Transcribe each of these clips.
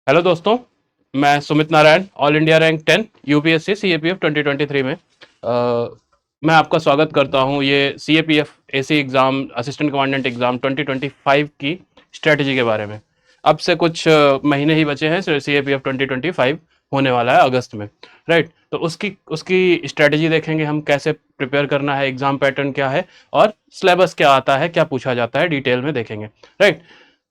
Hello दोस्तों, मैं Sumit Narayan, all India rank 10 UPSC CAPF 2023 में मैं आपका स्वागत करता हूं। ये CAPF AC exam, assistant commandant exam 2025 की स्ट्रेटजी के बारे में। अब से कुछ महीने ही बचे हैं, सीएपीएफ 2025 होने वाला है अगस्त में, राइट। तो उसकी उसकी स्ट्रेटजी देखेंगे हम, कैसे प्रिपेयर करना है, एग्ज़ाम पैटर्न क्या है और सिलेबस क्या आता है, क्या पूछा जाता है, डिटेल में देखेंगे, राइट।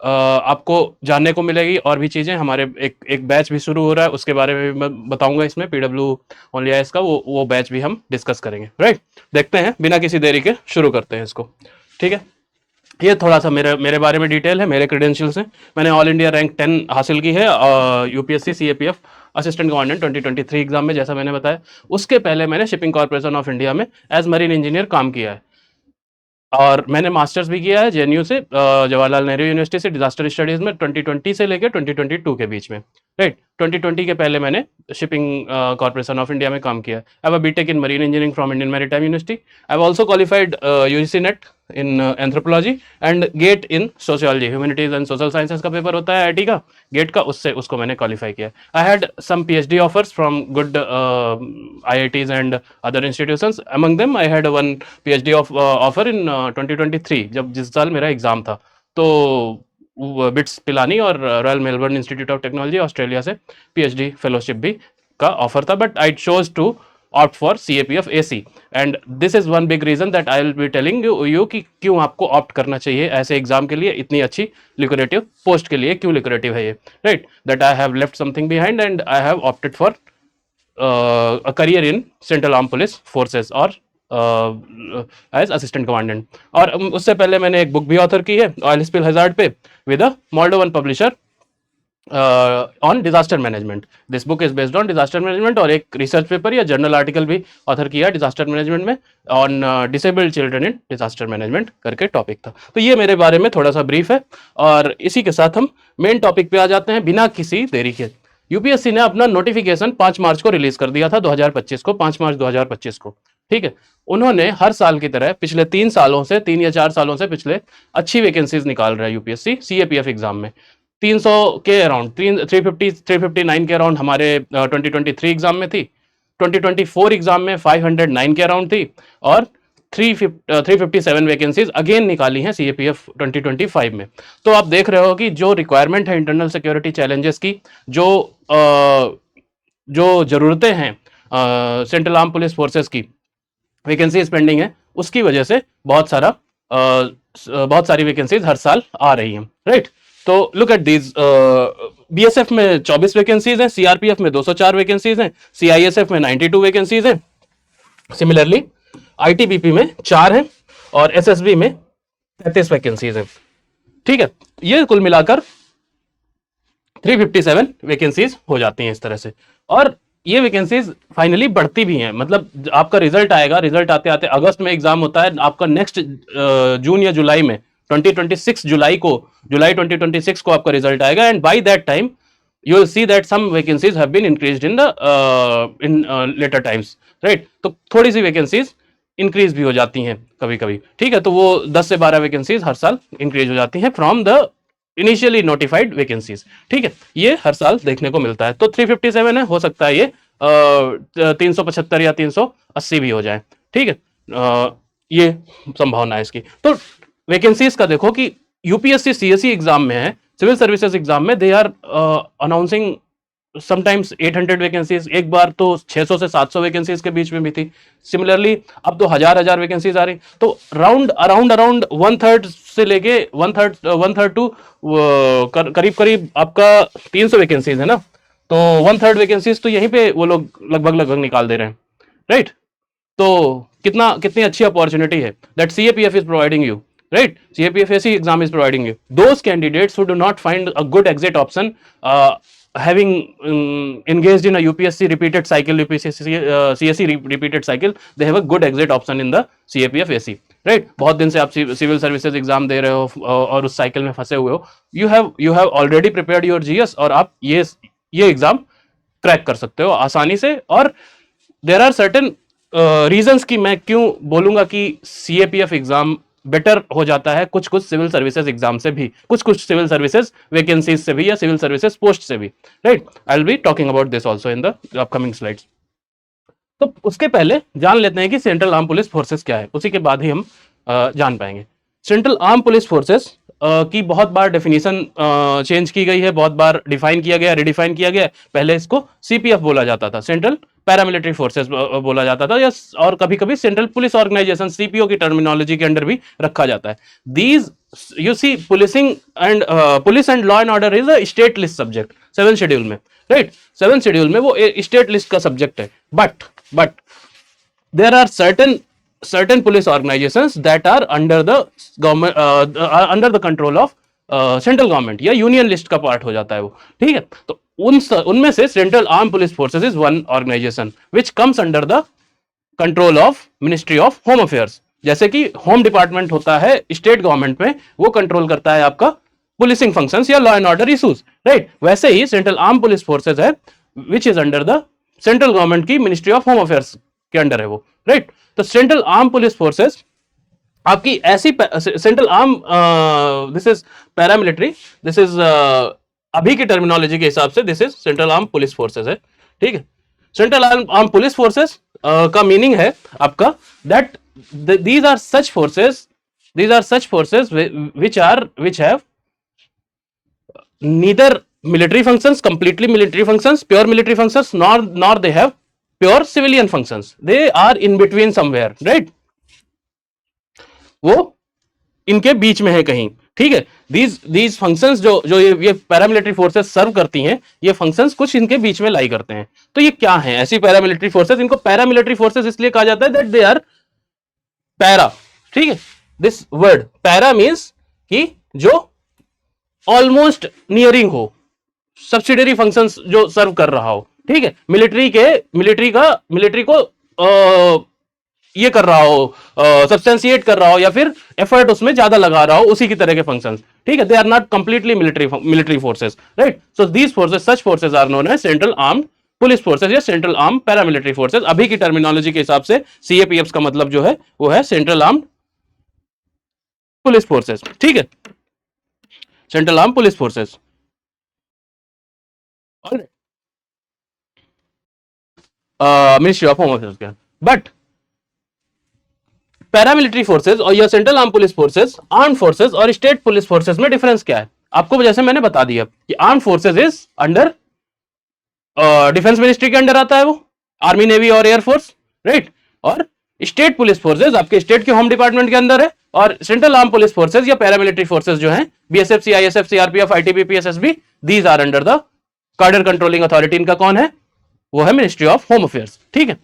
आपको जानने को मिलेगी और भी चीज़ें। हमारे एक बैच भी शुरू हो रहा है, उसके बारे में भी मैं बताऊंगा इसमें, पीडब्ल्यू ओनली आईएएस का वो बैच भी हम डिस्कस करेंगे, राइट। देखते हैं, बिना किसी देरी के शुरू करते हैं इसको, ठीक है। ये थोड़ा सा मेरे मेरे बारे में डिटेल है, मेरे क्रेडेंशियल्स हैं। मैंने ऑल इंडिया रैंक 10 हासिल की है UPSC CAPF assistant commandant 2023 exam में, जैसा मैंने बताया। उसके पहले मैंने शिपिंग कॉर्पोरेशन ऑफ इंडिया में एज मरीन इंजीनियर काम किया है और मैंने मास्टर्स भी किया है जेएनयू से, जवाहरलाल नेहरू यूनिवर्सिटी से, डिजास्टर स्टडीज में 2020 से लेकर 2022 के बीच में, राइट। 2020 के पहले मैंने शिपिंग कॉर्पोरेशन ऑफ इंडिया में काम किया है। I have a BTech in marine engineering from Indian Maritime University. I have also qualified UGC NET in anthropology and GATE in sociology, humanities and social sciences का paper होता है IIT का, gate का, उससे उसको मैंने क्वालिफाई किया। I had some PhD offers from good IITs and other institutions. Among them I had one PhD offer in 2023, जब जिस साल मेरा एग्जाम था। तो बिट्स पिलानी और Royal Melbourne Institute of Technology Australia से पीएचडी फेलोशिप भी का ऑफर था, but I chose to opt for CAPF AC and this is one big reason that I will be telling you कि क्यों आपको ऑप्ट करना चाहिए ऐसे एग्जाम के लिए, इतनी अच्छी लिक्रेटिव पोस्ट के लिए क्यों लिक्रेटिव है ये, right. That I have left something behind and I have opted for a career in Central Armed Police Forces और एज असिस्टेंट कमांडेंट। और उससे पहले मैंने एक बुक भी ऑथर की है ऑयल स्पिल हैजार्ड पे with a Moldovan publisher on disaster management. This book is based on disaster management और एक रिसर्च पेपर या जर्नल आर्टिकल भी ऑथर किया डिजास्टर मैनेजमेंट में on disabled children in disaster management करके टॉपिक था। तो ये मेरे बारे में थोड़ा सा ब्रीफ है और इसी के साथ हम मेन टॉपिक पे आ जाते हैं बिना किसी देरी के। यूपीएससी ने अपना नोटिफिकेशन 5 मार्च को रिलीज कर दिया था, 2025 को, 5 मार्च 2025 को, ठीक है। उन्होंने हर साल की तरह पिछले 3 सालों से, 3 या 4 सालों से पिछले अच्छी वैकेंसीज निकाल रहा है यूपीएससी सीएपीएफ एग्जाम में। 300 के अराउंड, 350 359 के अराउंड हमारे 2023 एग्जाम में थी, 2024 एग्जाम में 509 के अराउंड थी और 357 वैकेंसीज अगेन निकाली हैं सीएपीएफ 2025 में। तो आप देख रहे हो कि जो रिक्वायरमेंट है इंटरनल सिक्योरिटी चैलेंजेस की, जो ज़रूरतें हैं सेंट्रल आर्म पुलिस फोर्सेस की, वैकेंसीज पेंडिंग है, उसकी वजह से बहुत सारी वैकेंसीज हर साल आ रही हैं, राइट। तो लुक एट दीज, बीएसएफ में 24 वैकेंसीज हैं, सीआरपीएफ में 204 वैकेंसीज हैं, सीआईएसएफ में 92 वैकेंसीज हैं। सिमिलरली आईटीबीपी में 4 हैं और एसएसबी में 33 वैकेंसीज हैं, ठीक है। ये कुल मिलाकर 357 वैकेंसीज हो जाती हैं इस तरह से। और ये वैकेंसीज फाइनली बढ़ती भी हैं, मतलब आपका रिजल्ट आएगा, रिजल्ट आते आते अगस्त में एग्जाम होता है आपका, नेक्स्ट जून या जुलाई में 2026 जुलाई 2026 को आपका रिजल्ट आएगा and by that time you will see that some vacancies have been increased in the later times, right। तो थोड़ी सी वैकेंसीज इंक्रीज भी हो जाती हैं कभी कभी, ठीक है। तो वो 10 से 12 वैकेंसीज हर साल इंक्रीज हो जाती हैं from the initially notified vacancies, ठीक है। ये हर साल देखने को मिलता है। तो 357 है, हो सकता है ये 375 या 380 भी हो जाए, ठीक है। ये संभावना है इसकी। तो वैकेंसीज का देखो कि यूपीएससी सीएससी एग्जाम में है, सिविल सर्विसेज एग्जाम में they are announcing sometimes 800 vacancies, एक बार तो 600 से 700 वैकेंसीज के बीच में भी थी। सिमिलरली अब तो हजार वैकेंसीज आ रही। तो अराउंड 1/3 से लेके 1/3 टू करीब आपका 300 वैकेंसीज है ना। तो 1/3 वैकेंसीज तो यहीं पे वो लोग लगभग निकाल दे रहे हैं, राइट। तो कितनी अच्छी अपॉर्चुनिटी है that CAPF is providing you, right। CAPFAC exam is providing you those candidates who do not find a good exit option, having engaged in a UPSC repeated cycle, CSE repeated cycle, they have a good exit option in the CAPFAC, right। बहुत दिन से आप civil services exam दे रहे हो और उस cycle में फंसे हुए हो, you have already prepared your GS और आप ये एग्जाम क्रैक कर सकते हो आसानी से। और देयर आर सर्टेन रीजंस कि मैं क्यों बोलूंगा कि CAPF एग्जाम बेटर हो जाता है कुछ कुछ सिविल सर्विसेज एग्जाम से भी, कुछ कुछ सिविल सर्विसेज वैकेंसीज से भी, या सिविल सर्विसेज पोस्ट से भी, right. I will be talking about this also in the upcoming slides. तो उसके पहले जान लेते हैं कि सेंट्रल आर्म पुलिस फोर्सेस क्या है, उसी के बाद ही हम जान पाएंगे। सेंट्रल आर्म पुलिस फोर्सेस की बहुत बार डेफिनेशन चेंज की गई है, बहुत बार डिफाइन किया गया, रिडिफाइन किया गया। पहले इसको सीपीएफ बोला जाता था, सेंट्रल पैरामिलिट्री फोर्सेस बोला जाता था, या और कभी कभी सेंट्रल पुलिस ऑर्गेनाइजेशन सीपीओ की टर्मिनोलॉजी के अंडर भी रखा जाता है। These you see policing and police and law and order is a state list subject 7 schedule में, राइट। 7 शेड्यूल में वो स्टेट लिस्ट का सब्जेक्ट है। But there are certain police organizations that are under the government under the control of central government या union list का part हो जाता है वो, ठीक है। तो उनमें से central arm police forces is one organisation which comes under the control of Ministry of home Affairs. जैसे कि होम डिपार्टमेंट होता है स्टेट गवर्नमेंट में, वो कंट्रोल करता है आपका पुलिसिंग फंक्शंस या law and order issues, right. वैसे ही सेंट्रल आर्म पुलिस फोर्सेस है which is under the central government की मिनिस्ट्री ऑफ होम अफेयर्स के अंडर है वो, राइट। तो सेंट्रल आर्म पुलिस फोर्सेस आपकी ऐसी central arm this is paramilitary, this is अभी की टर्मिनोलॉजी के हिसाब से this is central arm police forces है, ठीक है। सेंट्रल आर्म पुलिस फोर्सेस का मीनिंग है आपका that these are such forces which have neither military functions, completely military functions, pure military functions, nor they have pure civilian functions. They are in between somewhere, right? वो इनके बीच में है कहीं, ठीक है। these functions जो ये पैरामिलिट्री फोर्सेस सर्व करती हैं, ये फंक्शंस कुछ इनके बीच में लाई करते हैं। तो ये क्या है ऐसी पैरामिलिट्री फोर्सेस? इनको पैरामिलिट्री फोर्सेस इसलिए कहा जाता है दैट दे आर पैरा, ठीक है। दिस वर्ड पैरा मीन्स कि जो ऑलमोस्ट नियरिंग हो, सब्सिडरी फंक्शंस जो सर्व कर रहा हो, ठीक है। मिलिट्री को ये कर रहा हो, सब्सटेंशिएट कर रहा हो, या फिर एफर्ट उसमें ज्यादा लगा रहा हो, उसी की तरह के फंक्शंस, ठीक है। They are not completely military forces, right. So these forces, such forces are known as central armed police forces या सेंट्रल आर्म पैरामिलिट्री फोर्सेस। अभी की टर्मिनोलॉजी के हिसाब से सीएपीएफ का मतलब जो है वो है सेंट्रल आर्म पुलिस फोर्सेस, ठीक है। Central arm police forces ministry of home Affairs के। बट पैरामिलिट्री फोर्सेस और या central arm police forces, arm forces और स्टेट पुलिस फोर्सेस में डिफरेंस क्या है? आपको जैसे मैंने बता दिया कि arm forces is under defence ministry के अंडर आता है, वो आर्मी, नेवी और एयरफोर्स, राइट। और स्टेट पुलिस फोर्सेस आपके स्टेट के होम डिपार्टमेंट के अंदर है। और सेंट्रल आर्म पुलिस फोर्सेस या पैरामिलिट्री फोर्सेस जो हैं, BSF, CISF, CRPF, ITBP, SSB, these are under the cadre controlling authority. इनका कौन है? वो है मिनिस्ट्री ऑफ होम अफेयर्स, ठीक है।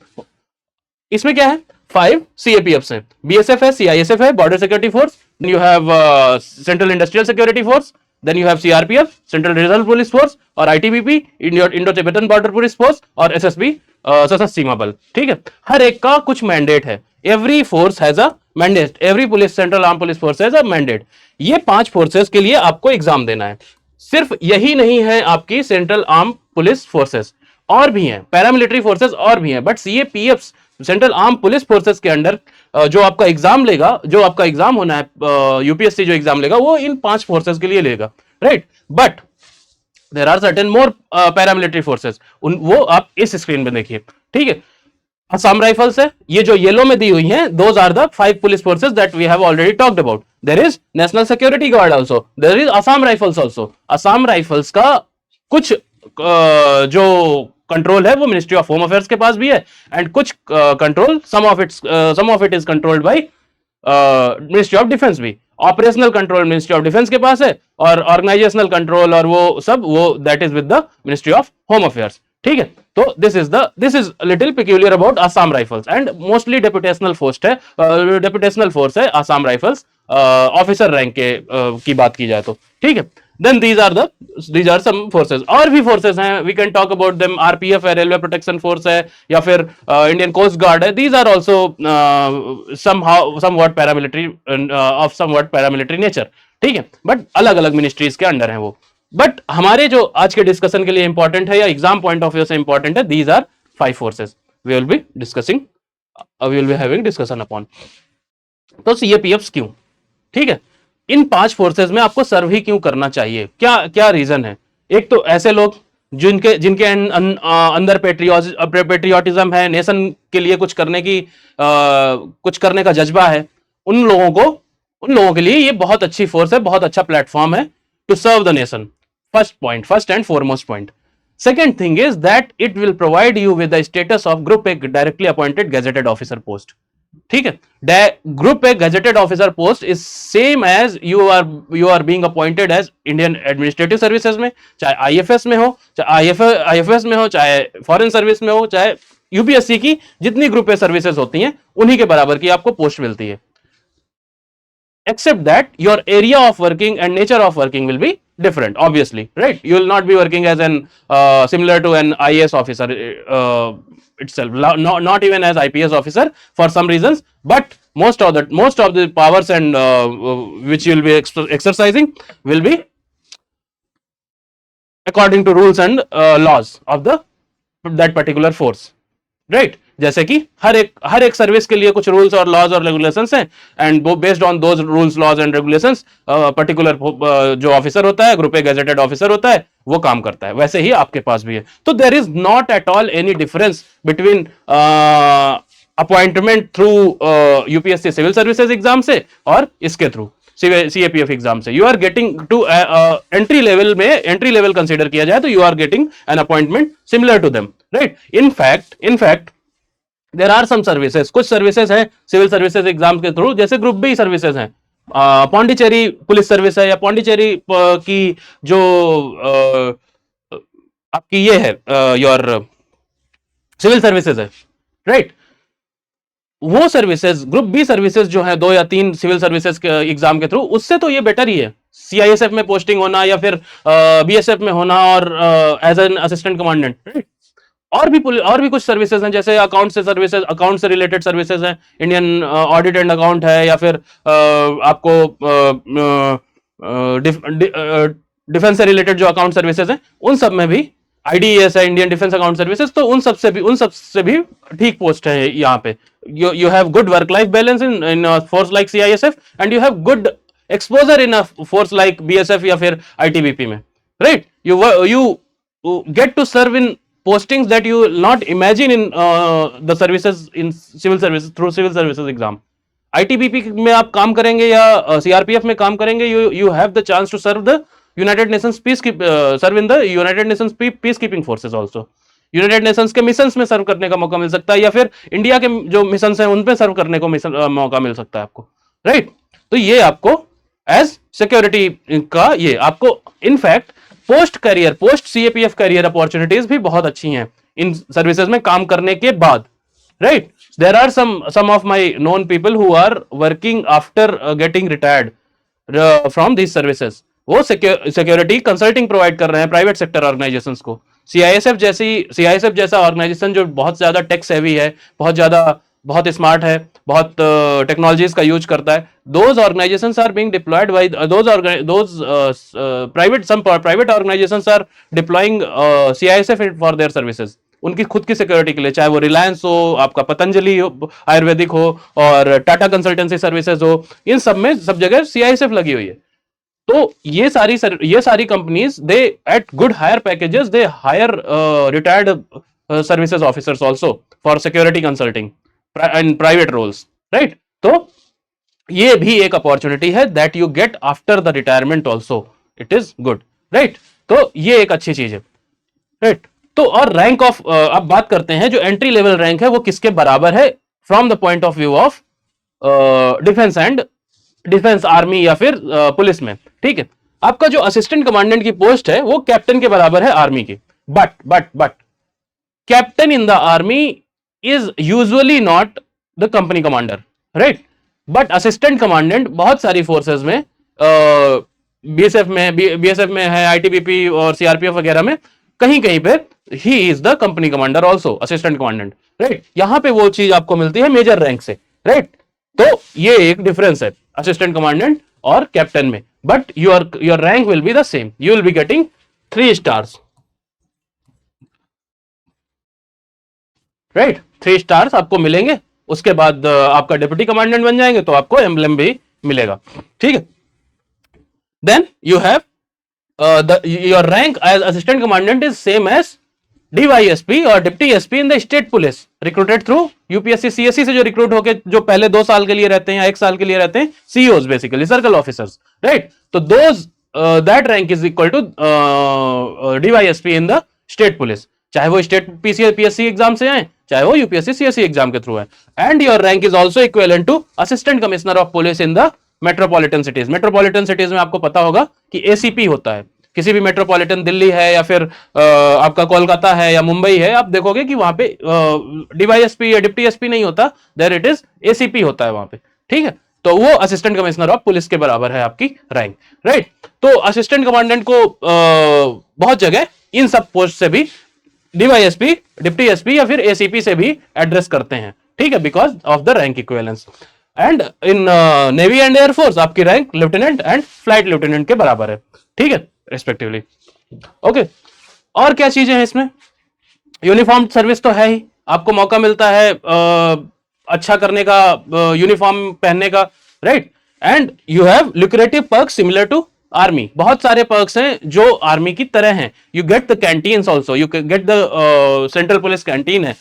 इसमें क्या है? 5 सीएपीएफ है, बीएसएफ है, सीआईएसएफ है, border security force, you have central industrial security force, then you have CRPF, central reserve police force, और ITBP, Indo Tibetan border police force, और एसएसबी, सशस्त्र सीमा बल, ठीक है। हर एक का कुछ मैंडेट है। Every force has a mandate, every police, central arm police force has a mandate. ये 5 फोर्सेस के लिए आपको एग्जाम देना है। सिर्फ यही नहीं है आपकी सेंट्रल आर्म पुलिस फोर्सेस, और भी हैं पैरामिलिट्री फोर्सेस, और भी हैं। But CAPF, central arm police forces के अंडर जो आपका एग्जाम लेगा, जो आपका एग्जाम होना है, यूपीएससी जो एग्जाम लेगा, वो इन 5 फोर्सेस के लिए लेगा, right. But there are certain more paramilitary forces, वो आप इस स्क्रीन में देखिए, ठीक है। असम राइफल्स है, ये जो येलो में दी हुई हैं, those are the 5 police forces that we have already talked about. There is National Security Guard also, there is Assam Rifles also. Assam Rifles का कुछ जो कंट्रोल है वो मिनिस्ट्री ऑफ होम अफेयर्स के पास भी है, एंड कुछ control, some of it is controlled by ministry of defence भी। Operational control ministry of defence के पास है, और ऑर्गेनाइजेशनल कंट्रोल और वो सब, वो that is with the ministry of home affairs, ठीक है। तो this is little peculiar about Assam Rifles, and mostly deputational force है असम राइफल्स, ऑफिसर रैंक के की बात की जाए तो, ठीक है। Then these are some forces, और भी फोर्सेस हैं, we can talk about them. RPF है, रेलवे प्रोटेक्शन फोर्स है, या फिर इंडियन कोस्ट गार्ड है। These are also somewhat paramilitary nature, ठीक है। बट अलग अलग मिनिस्ट्रीज के अंडर हैं वो। बट हमारे जो आज के डिस्कशन के लिए इंपॉर्टेंट है, या एग्जाम पॉइंट ऑफ व्यू से इंपॉर्टेंट है, these are 5 forces we will be having discussion upon. तो सीएपीएफ क्यों? ठीक है। इन 5 फोर्सेस में आपको सर्व ही क्यों करना चाहिए, क्या क्या रीजन है? एक तो ऐसे लोग जिनके जिनके अंदर पेट्रियोटिज्म है, नेशन के लिए कुछ करने का जज्बा है, उन लोगों को उन लोगों के लिए ये बहुत अच्छी फोर्स है, बहुत अच्छा प्लेटफॉर्म है to serve the nation. First point, first and foremost point. Second thing is that it will provide you with the status of Group A directly appointed gazetted officer post. ठीक है, group A gazetted officer post is same as you are being appointed as Indian Administrative Services में, चाहे IFS में हो, चाहे IFS में हो, चाहे फॉरेन सर्विस में हो, चाहे यूपीएससी की जितनी ग्रुप ए सर्विसेज होती हैं उन्हीं के बराबर की आपको पोस्ट मिलती है। Except that your area of working and nature of working will be different, obviously, right? You will not be working as an similar to an IAS officer itself, not even as IPS officer for some reasons, but most of the powers and which you will be exercising will be according to rules and laws of that particular force, right? जैसे कि हर एक service के लिए कुछ rules और laws और regulations हैं, and based on those rules laws and regulations particular जो ऑफिसर होता है, ग्रुप ए गजेटेड ऑफिसर होता है, वो काम करता है। वैसे ही आपके पास भी है। तो there is not at all any difference between appointment through UPSC civil services exam से और इसके थ्रू सीएपीएफ एग्जाम से। You are getting to entry level consider किया जाए तो you are getting an appointment similar to them, right? In fact there are some services, कुछ services हैं civil services exam के थ्रू, जैसे ग्रुप बी सर्विसेज हैं, पौंडीचेरी पुलिस सर्विस है, या पौंडीचेरी की जो आपकी ये है योर सिविल सर्विसेज है, राइट? वो सर्विसेज, ग्रुप बी सर्विसेज जो है 2 या 3 सिविल सर्विसेज के एग्जाम के थ्रू, उससे तो ये बेटर ही है। सीआईएसएफ में पोस्टिंग होना या फिर बीएसएफ में होना और as an assistant commandant, right? और भी कुछ सर्विसेज हैं, जैसे अकाउंट से रिलेटेड सर्विसेज हैं, इंडियन ऑडिट एंड अकाउंट है, या फिर आपको डिफेंस से रिलेटेड जो अकाउंट सर्विसेज हैं, उन सब में भी आईडीएस है, इंडियन डिफेंस अकाउंट सर्विसेज, तो उन सबसे भी ठीक पोस्ट है यहाँ पे। you have good work life balance in a force like CISF, and you have good exposure in a force like BSF या फिर ITBP में, right? You get to serve in postings that you will not imagine in the services in civil services through civil services exam. ITBP में आप काम करेंगे या CRPF में काम करेंगे, you have the chance to serve the United Nations serve in the United Nations peacekeeping forces also. United Nations के missions में सर्व करने का मौका मिल सकता है, या फिर इंडिया के जो मिशंस हैं उन पे सर्व करने को मौका मिल सकता है आपको, राइट? तो ये आपको एज सिक्योरिटी का ये आपको in fact post CAPF career opportunities भी बहुत अच्छी हैं इन सर्विसेज में काम करने के बाद, right? There are some of my known people who are working after getting retired from these services. वो सिक्योरिटी कंसल्टिंग प्रोवाइड कर रहे हैं प्राइवेट सेक्टर ऑर्गेनाइजेशंस को। सीआईएसएफ जैसा ऑर्गेनाइजेशन जो बहुत ज्यादा टेक्स हैवी है, बहुत स्मार्ट है, बहुत टेक्नोलॉजीज का यूज करता है, those organisations are being deployed by private organisations are deploying CISF for their services, उनकी खुद की सिक्योरिटी के लिए, चाहे वो रिलायंस हो, आपका पतंजलि आयुर्वेदिक हो, और टाटा कंसल्टेंसी सर्विसेज हो, इन सब जगह सीआईएसएफ लगी हुई है। तो ये सारी companies they at good higher packages they hire retired services officers also for security consulting in private roles, right? तो ये भी एक अपॉर्चुनिटी है that you get after the retirement also, it is good, right? तो ये एक अच्छी चीज है, राइट? तो और रैंक ऑफ अब बात करते हैं, जो एंट्री लेवल रैंक है वो किसके बराबर है from the point of view of defence army या फिर पुलिस में, ठीक है? आपका जो असिस्टेंट कमांडेंट की पोस्ट है वो कैप्टन के बराबर है आर्मी की, but captain in the army is usually not the company commander, right? But assistant commandant बहुत सारी फोर्सेस में बीएसएफ में है, आईटीबीपी और सीआरपीएफ वगैरह में कहीं पे he is the company commander also, assistant commandant, right? यहां पे वो चीज आपको मिलती है मेजर रैंक से, राइट? तो ये एक डिफरेंस है असिस्टेंट कमांडेंट और कैप्टन में, but your rank will be the same, you will be getting 3 stars, right? 3 stars आपको मिलेंगे। उसके बाद आपका डिप्टी कमांडेंट बन जाएंगे तो आपको एम्बलम भी मिलेगा, ठीक है। Then you have your rank as assistant commandant is same as DYSP और deputy SP in the state police recruited through UPSC CSC से जो रिक्रूट होके जो पहले 2 साल के लिए रहते हैं या 1 साल के लिए रहते हैं, CEOs basically circle officers, right. तो those that rank is equal to DYSP in the state police, चाहे वो स्टेट पीएससी एग्जाम से आए, चाहे वो यूपीएससी सीएससी एग्जाम के थ्रू आए। And your rank is also equivalent to assistant commissioner of police in the metropolitan cities. Metropolitan cities में आपको पता होगा कि एसीपी होता है। किसी भी मेट्रोपॉलिटन दिल्ली है या फिर आपका कोलकाता है या मुंबई है, आप देखोगे कि वहां पे डीवाईएसपी या डिप्टी एसपी नहीं होता, देयर इट इज एसीपी होता है वहां पे, ठीक है। तो वो असिस्टेंट कमिश्नर ऑफ पुलिस के बराबर है आपकी रैंक, राइट। तो असिस्टेंट कमांडेंट को बहुत जगह इन सब पोस्ट से भी डीवाईएसपी, डिप्टी एसपी या फिर एसीपी से भी एड्रेस करते हैं, ठीक है, because of the rank equivalence. And in navy and air force आपकी rank lieutenant and flight lieutenant के बराबर है, ठीक है, रिस्पेक्टिवली। ओके, और क्या चीजें हैं इसमें? यूनिफॉर्म सर्विस तो है ही, आपको मौका मिलता है अच्छा करने का, यूनिफॉर्म पहनने का, right. And you have lucrative perks similar to army. बहुत सारे पर्क्स हैं जो आर्मी की तरह हैं। You get the canteens also, you get the central police canteen है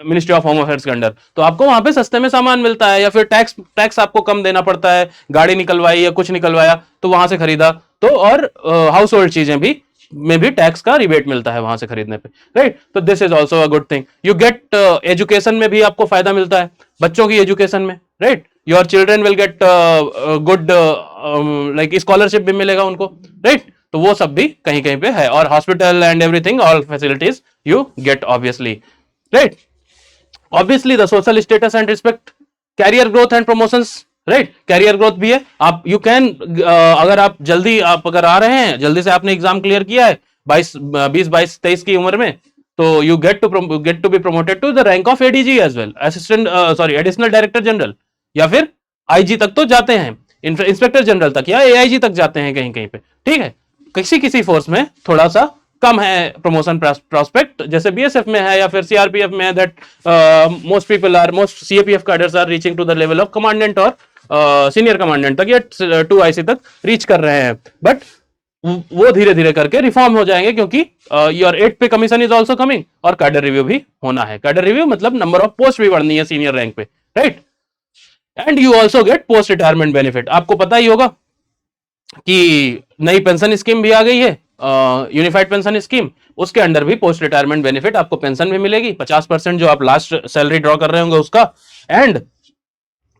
मिनिस्ट्री ऑफ होम अफेयर्स के अंडर, तो आपको वहां पे सस्ते में सामान मिलता है, या फिर टैक्स आपको कम देना पड़ता है, गाड़ी निकलवाई या कुछ निकलवाया तो वहां से खरीदा, तो और हाउस होल्ड चीजें भी में भी टैक्स का रिबेट मिलता है वहां से खरीदने पे, राइट। तो this is also a good thing. You get education में भी आपको फायदा मिलता है, बच्चों की एजुकेशन में, right. Your children will get good like scholarship भी मिलेगा उनको, राइट। तो वो सब भी कहीं कहीं पे है, और hospital and everything, all facilities you get obviously, right. Obviously the social status and respect, career growth and promotions, right. Career growth भी है। आप यू कैन अगर आप जल्दी आप अगर आ रहे हैं, जल्दी से आपने एग्जाम क्लियर किया है 20-22-23 की उम्र में, तो you get to be promoted to the rank of ADG as well, assistant additional director general, या फिर आईजी तक तो जाते हैं, इंस्पेक्टर जनरल तक या एआईजी तक जाते हैं कहीं कहीं पे, ठीक है। किसी किसी फोर्स में थोड़ा सा कम है प्रमोशन प्रोस्पेक्ट, जैसे बीएसएफ में है या फिर सीआरपीएफ में है, that most CAPF cadres are reaching to the level of commandant और सीनियर कमांडेंट तक या 2IC तक रीच कर रहे हैं। बट वो धीरे धीरे करके रिफॉर्म हो जाएंगे, क्योंकि your 8 pay commission is also coming, और कैडर रिव्यू भी होना है। कैडर रिव्यू मतलब नंबर ऑफ पोस्ट भी बढ़नी है सीनियर रैंक पे, right. And you also get post retirement benefit. आपको पता ही होगा कि नई पेंशन स्कीम भी आ गई है, यूनिफाइड पेंशन स्कीम, उसके अंडर भी पोस्ट रिटायरमेंट बेनिफिट आपको पेंशन भी मिलेगी, 50% जो आप लास्ट सैलरी ड्रॉ कर रहे होंगे उसका। And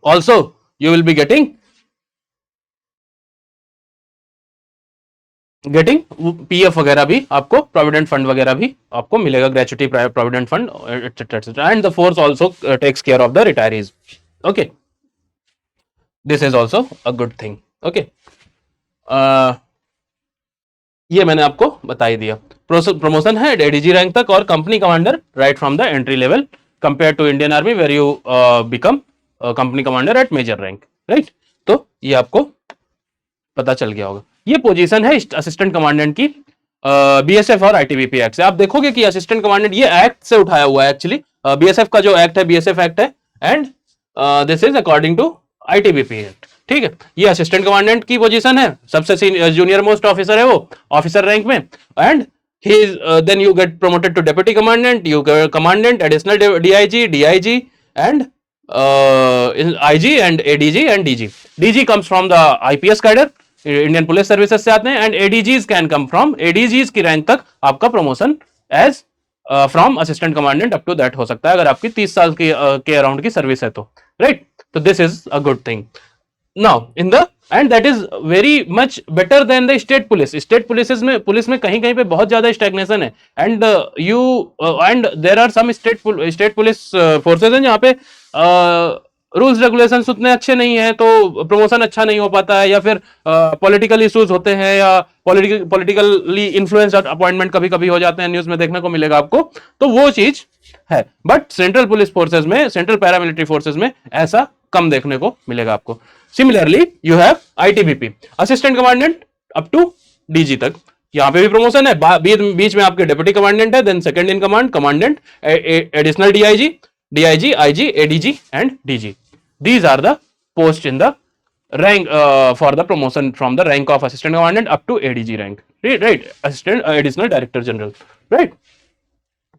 also you will be getting PF वगैरह भी, आपको प्रोविडेंट फंड वगैरह भी आपको मिलेगा, gratuity provident fund etcetera etcetera. And the force also takes care of the retirees, okay. This is also a good thing, okay. ये मैंने आपको बता ही दिया। प्रमोशन है एडीजी रैंक तक और company commander right from the entry level, compare to Indian Army where you become company commander at major rank, right. तो ये आपको पता चल गया होगा। ये पोजीशन है असिस्टेंट कमांडेंट की बीएसएफ और आईटीबीपी एक्ट से। आप देखोगे कि असिस्टेंट कमांडेंट ये एक्ट से उठाया हुआ है एक्चुअली, बीएसएफ का जो एक्ट है बीएसएफ एक्ट है, and this is according to ITBP act, ठीक है। ये असिस्टेंट कमांडेंट की पोजीशन है, सबसे जूनियर मोस्ट ऑफिसर है वो, ऑफिसर रैंक में। And he then you get promoted to deputy commandant, you commandant, additional DIG and IG and ADG and DG. DG comes from the IPS cadre, Indian Police Services से आते हैं, and ADGs can come from, ADGs की rank तक आपका promotion as from assistant commandant up to that हो सकता है, अगर आपकी 30 साल की के अराउंड की सर्विस है तो, राइट। तो this is a good thing now in the, and that is very much better than the state police. State police में कहीं कहीं पे बहुत ज्यादा स्टैग्नेशन है, and you and there are some state police forces हैं जहाँ पे रूल्स रेगुलेशंस उतने अच्छे नहीं है, तो प्रमोशन अच्छा नहीं हो पाता है, या फिर पॉलिटिकल इश्यूज होते हैं, या पॉलिटिकली इन्फ्लुएंस्ड अपॉइंटमेंट कभी कभी हो जाते हैं, न्यूज में देखने को मिलेगा आपको, तो वो चीज है। बट सेंट्रल पुलिस फोर्सेज में, सेंट्रल पैरामिलिट्री फोर्सेज में ऐसा कम देखने को मिलेगा आपको। Similarly you have ITBP, assistant commandant up to DG तक, यहां पे भी प्रमोशन है। बीच में आपके डेप्यूटी कमांडेंट है, then second in command commandant, additional DIG, IG, ADG and DG. These are the post in the rank for the promotion from the rank of assistant commandant up to ADG rank, right? Assistant additional director general, right?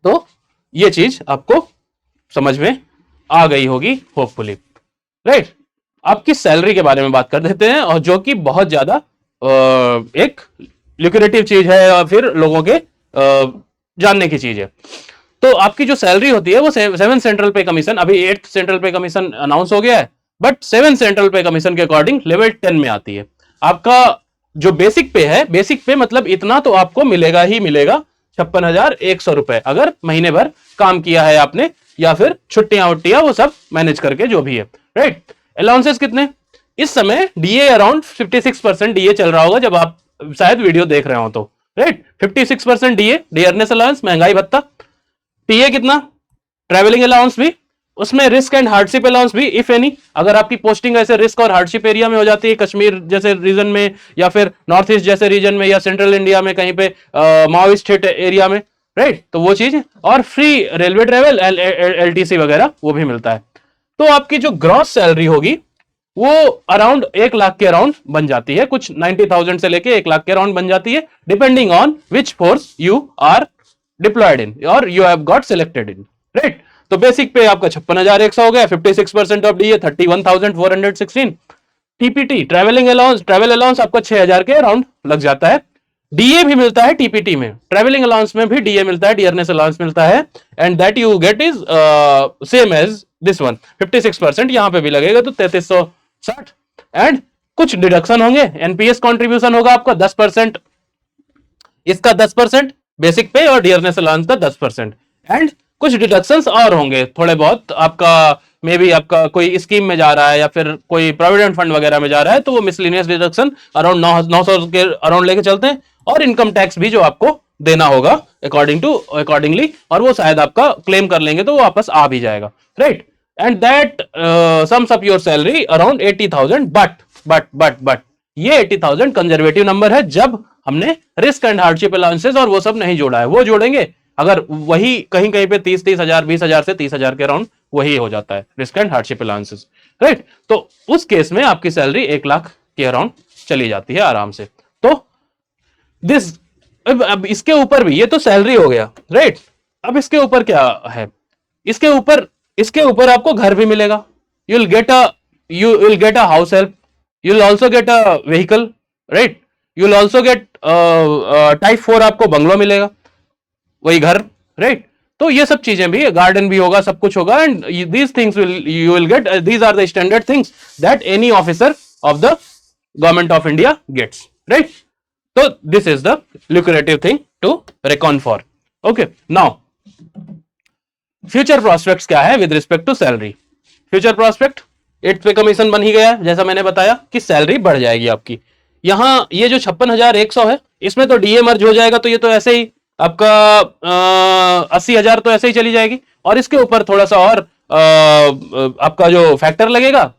तो ये चीज आपको समझ में आ गई होगी hopefully, right? आपकी salary के बारे में बात कर देते हैं, और जो कि बहुत ज्यादा एक ल्यूक्रेटिव चीज है और फिर लोगों के जानने की चीज है। तो आपकी जो सैलरी होती है वो 7 सेंट्रल पे कमीशन, अभी 8 सेंट्रल पे कमीशन अनाउंस हो गया है, बट 7 सेंट्रल पे कमीशन के अकॉर्डिंग लेवल 10 में आती है। आपका जो बेसिक पे है, बेसिक पे मतलब इतना तो आपको मिलेगा ही मिलेगा, 56,100 रुपए, अगर महीने भर काम किया है आपने, या फिर छुट्टियां उट्टियां वो सब मैनेज करके जो भी है, राइट? अलाउंसेस कितने? इस समय डीए अराउंड 56% डीए चल रहा होगा जब आप शायद वीडियो देख रहे हो तो, राइट? 56% डीए, डियरनेस अलाउंस, महंगाई भत्ता। टीए कितना? ट्रैवलिंग अलाउंस भी, उसमें रिस्क एंड हार्डशिप अलाउंस भी इफ एनी, अगर आपकी पोस्टिंग ऐसे रिस्क और हार्डशिप एरिया में हो जाती है, कश्मीर जैसे रीजन में, या फिर नॉर्थ ईस्ट जैसे रीजन में, या सेंट्रल इंडिया में कहीं पे माओइस्ट हिट एरिया में, राइट? तो वो चीज, और फ्री रेलवे ट्रेवल, एलटीसी वगैरह वो भी मिलता है। तो आपकी जो ग्रॉस सैलरी होगी वो अराउंड 1 लाख के अराउंड बन जाती है, कुछ 90,000 से लेके 1 लाख के अराउंड बन जाती है, depending on which force you are deployed in और you have got selected in, right? तो बेसिक पे आपका 56,100 हो गया, 56% of DA 31,416। TPT travelling allowance, travel allowance आपका 6,000 के अराउंड लग जाता है। डीए भी मिलता है टीपीटी में, ट्रैवलिंग अलाउंस में भी डीए मिलता है, डियरनेस अलाउंस मिलता है, and that you get is same as this one. 56% यहां पे भी लगेगा तो 3360, एंड कुछ डिडक्शन होंगे, एनपीएस कॉन्ट्रीब्यूशन होगा आपका 10%, इसका 10% बेसिक पे और डियरनेस अलाउंस का 10%, एंड कुछ डिडक्शंस और होंगे थोड़े बहुत, आपका मे बी आपका कोई स्कीम में जा रहा है या फिर कोई प्रोविडेंट फंड वगैरह में जा रहा है तो वो मिसलिनियस डिडक्शन अराउंड 900 के अराउंड लेके चलते हैं, और इनकम टैक्स भी जो आपको देना होगा अकॉर्डिंगली, और वो शायद आपका क्लेम कर लेंगे तो वो वापस आ भी जाएगा, right? And that sums up your salary around 80,000, but ये 80,000 कंजर्वेटिव नंबर है जब हमने रिस्क एंड हार्डशिप अलाउंसेस और वो सब नहीं जोड़ा है, वो जोड़ेंगे अगर वही कहीं कहीं पे 30,000 20,000 से 30,000 के अराउंड वही हो जाता है risk and hardship allowances, right? तो उस केस में आपकी सैलरी 1 लाख के अराउंड चली जाती है आराम से। तो दिस, अब इसके ऊपर भी, ये तो सैलरी हो गया, राइट? अब इसके ऊपर क्या है? इसके ऊपर आपको घर भी मिलेगा, you will get a house help, you will also get a vehicle, right? You will also get type 4 आपको बंगलो मिलेगा, वही घर, राइट? तो ये सब चीजें भी, गार्डन भी होगा, सब कुछ होगा, and these things you will get, these are the standard things that any officer of the government of India gets, right? तो this is the lucrative thing to reckon for. Okay, now future prospects क्या है with respect to salary? Future prospect, 8 pay commission बन ही गया है, जैसा मैंने बताया कि सैलरी बढ़ जाएगी आपकी। यहां ये जो 56,100 है, इसमें तो डीए मर्ज हो जाएगा, तो ये तो ऐसे ही आपका 80,000 तो ऐसे ही चली जाएगी, और इसके ऊपर थोड़ा सा और आपका जो फैक्टर लगेगा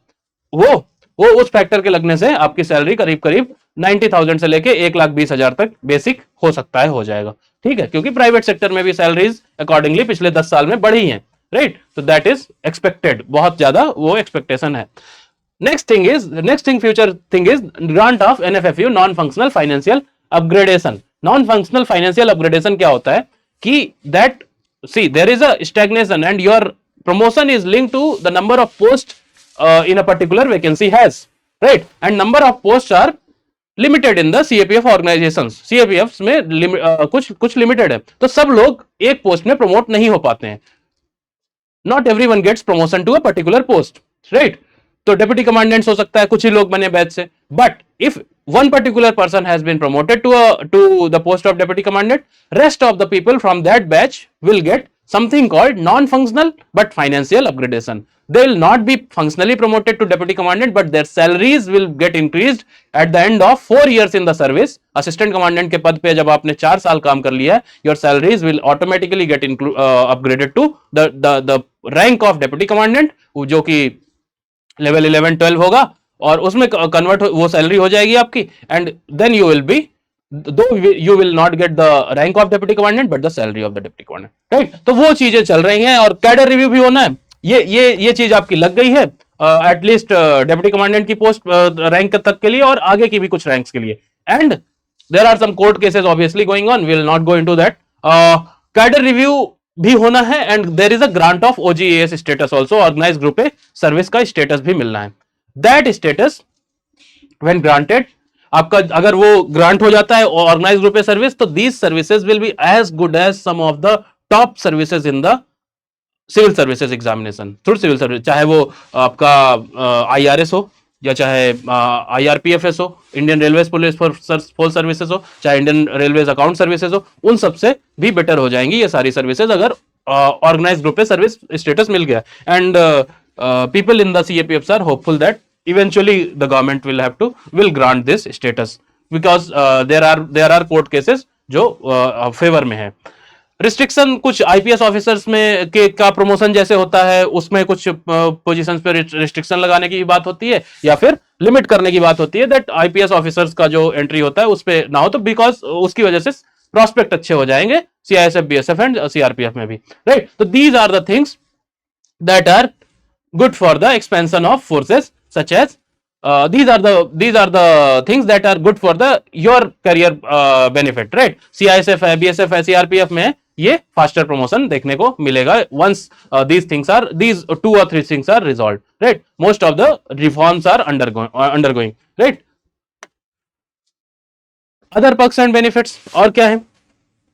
वो उस फैक्टर के लगने से आपकी सैलरी करीब करीब 90,000 से लेके 1,20,000 तक बेसिक हो सकता है, हो जाएगा, ठीक है? क्योंकि प्राइवेट सेक्टर में भी सैलरीज अकॉर्डिंगली पिछले 10 साल में बढ़ी हैं, right? So that is expected, बहुत ज्यादा वो एक्सपेक्टेशन है। Next thing future thing is grant of NFFU, non functional financial upgradation. Non functional financial upgradation क्या होता है कि that, see there is a stagnation and your promotion is linked to the number of post in a particular vacancy has, right? And number of posts are limited in the CAPF organizations. CAPF में कुछ limited है, तो सब लोग एक post में promote नहीं हो पाते हैं। Not everyone gets promotion to a particular post, right? तो डेप्यूटी कमांडेंट्स हो सकता है कुछ ही लोग बने बैच से, but if one particular person has been promoted to the post of deputy commandant, rest of the people from that batch will get something called non-functional but financial upgradation. They will not be functionally promoted to deputy commandant, but their salaries will get increased at the end of 4 years in the service. Assistant commandant के पद पे जब आपने 4 साल काम कर लिया है, your salaries will automatically get upgraded to the rank of deputy commandant, जो कि लेवल 11-12 होगा, और उसमें कन्वर्ट वो सैलरी हो जाएगी आपकी, and then you will be, though you will not get the rank of deputy commandant but the salary of the deputy commandant, right? तो वो चीजें चल रही हैं, और कैडर रिव्यू भी होना है, ये चीज आपकी लग गई है। एटलीस्ट डेप्यूटी कमांडेंट की पोस्ट रैंक तक के लिए और आगे की भी कुछ रैंक्स के लिए. And there are some court cases obviously going on, will not go into that. Cadre review भी होना है and there is a grant of OGAS status also, organise group A service का स्टेटस भी मिलना है. That status when granted, आपका अगर वो ग्रांट हो जाता है ऑर्गेनाइज ग्रुप ए सर्विस, तो these services will be as good as some of the top services in the civil services examination through civil service. चाहे वो आपका IRS हो, या चाहे IRPFS हो, Indian railway police force services हो, चाहे इंडियन रेलवे अकाउंट सर्विसेज हो, उन सबसे भी बेटर हो जाएंगी ये सारी सर्विसेज अगर ऑर्गेनाइज ग्रुप पे सर्विस स्टेटस मिल गया. And people in the CAPFs are hopeful that eventually the government will grant this status, because there are court cases जो फेवर में है. रिस्ट्रिक्शन कुछ IPS ऑफिसर्स में का प्रमोशन जैसे होता है, उसमें कुछ पोजीशंस पे रिस्ट्रिक्शन लगाने की बात होती है या फिर लिमिट करने की बात होती है, दैट IPS ऑफिसर्स का जो एंट्री होता है उस पे ना हो, तो बिकॉज उसकी वजह से प्रोस्पेक्ट अच्छे हो जाएंगे CISF, BSF एंड CRPF में भी, राइट. तो these are the things that are good for the expansion of forces, such as these are the things that are good for the your career benefit, right. CISF है, BSF है, CRPF में ये faster promotion देखने को मिलेगा once these 2 or 3 things are resolved, right. Most of the reforms are undergoing, right. Other perks and benefits और क्या है,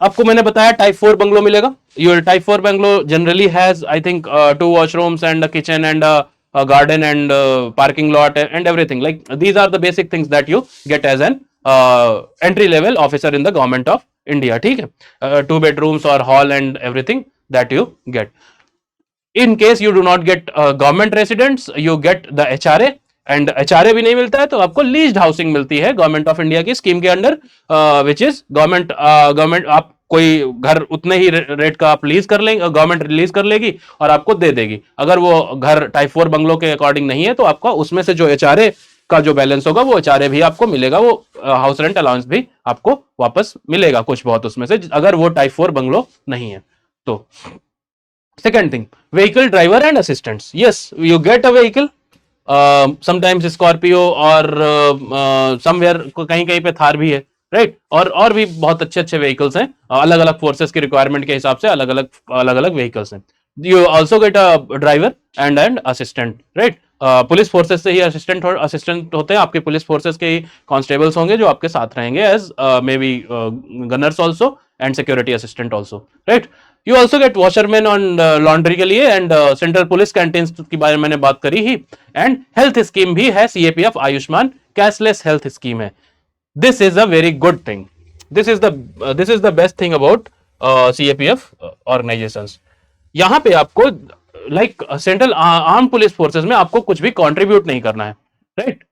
आपको मैंने बताया टाइप 4 बंगलो मिलेगा. Your type 4 bungalow generally has I think 2 washrooms and a kitchen and a garden and parking lot and everything. Like these are the basic things that you get as an entry level officer in the government of India. ठीक है, 2 bedrooms or hall and everything that you get. In case you do not get government residents, you get the HRA. And HRA भी नहीं मिलता है तो आपको leased housing मिलती है गवर्नमेंट ऑफ इंडिया की स्कीम के अंडर, विच इज गवर्नमेंट आप कोई घर उतने ही रेट का आप लीज कर लेंगे, गवर्नमेंट रिलीज कर लेगी और आपको दे देगी. अगर वो घर टाइप 4 बंगलो के अकॉर्डिंग नहीं है तो आपका उसमें से जो HRA का जो बैलेंस होगा वो HRA भी आपको मिलेगा, वो हाउस रेंट अलाउंस भी आपको वापस मिलेगा कुछ बहुत उसमें से, अगर वो टाइप 4 बंगलो नहीं है तो. Second thing, vehicle driver and assistants. Yes, you get a vehicle, sometimes Scorpio और समवेयर कहीं कहीं पे थार भी है, राइट. और भी बहुत अच्छे अच्छे व्हीकल्स हैं, अलग अलग फोर्सेस की रिक्वायरमेंट के हिसाब से अलग अलग व्हीकल्स हैं. You also get a driver and assistant, right. Police forces से ही असिस्टेंट होते हैं, आपके पुलिस फोर्सेस के ही कांस्टेबल्स होंगे जो आपके साथ रहेंगे as may be gunners also and security assistant also, right. You also get washerman on laundry के लिए एंड सेंट्रल पुलिस कैंटीन की बारे में मैंने बात करी ही. एंड हेल्थ स्कीम भी है, CAPF Ayushman cashless health scheme है. This is a very good thing, this is the best thing about CAPF organisations. यहां पे आपको like central arm police forces में आपको कुछ भी कंट्रीब्यूट नहीं करना है, राइट.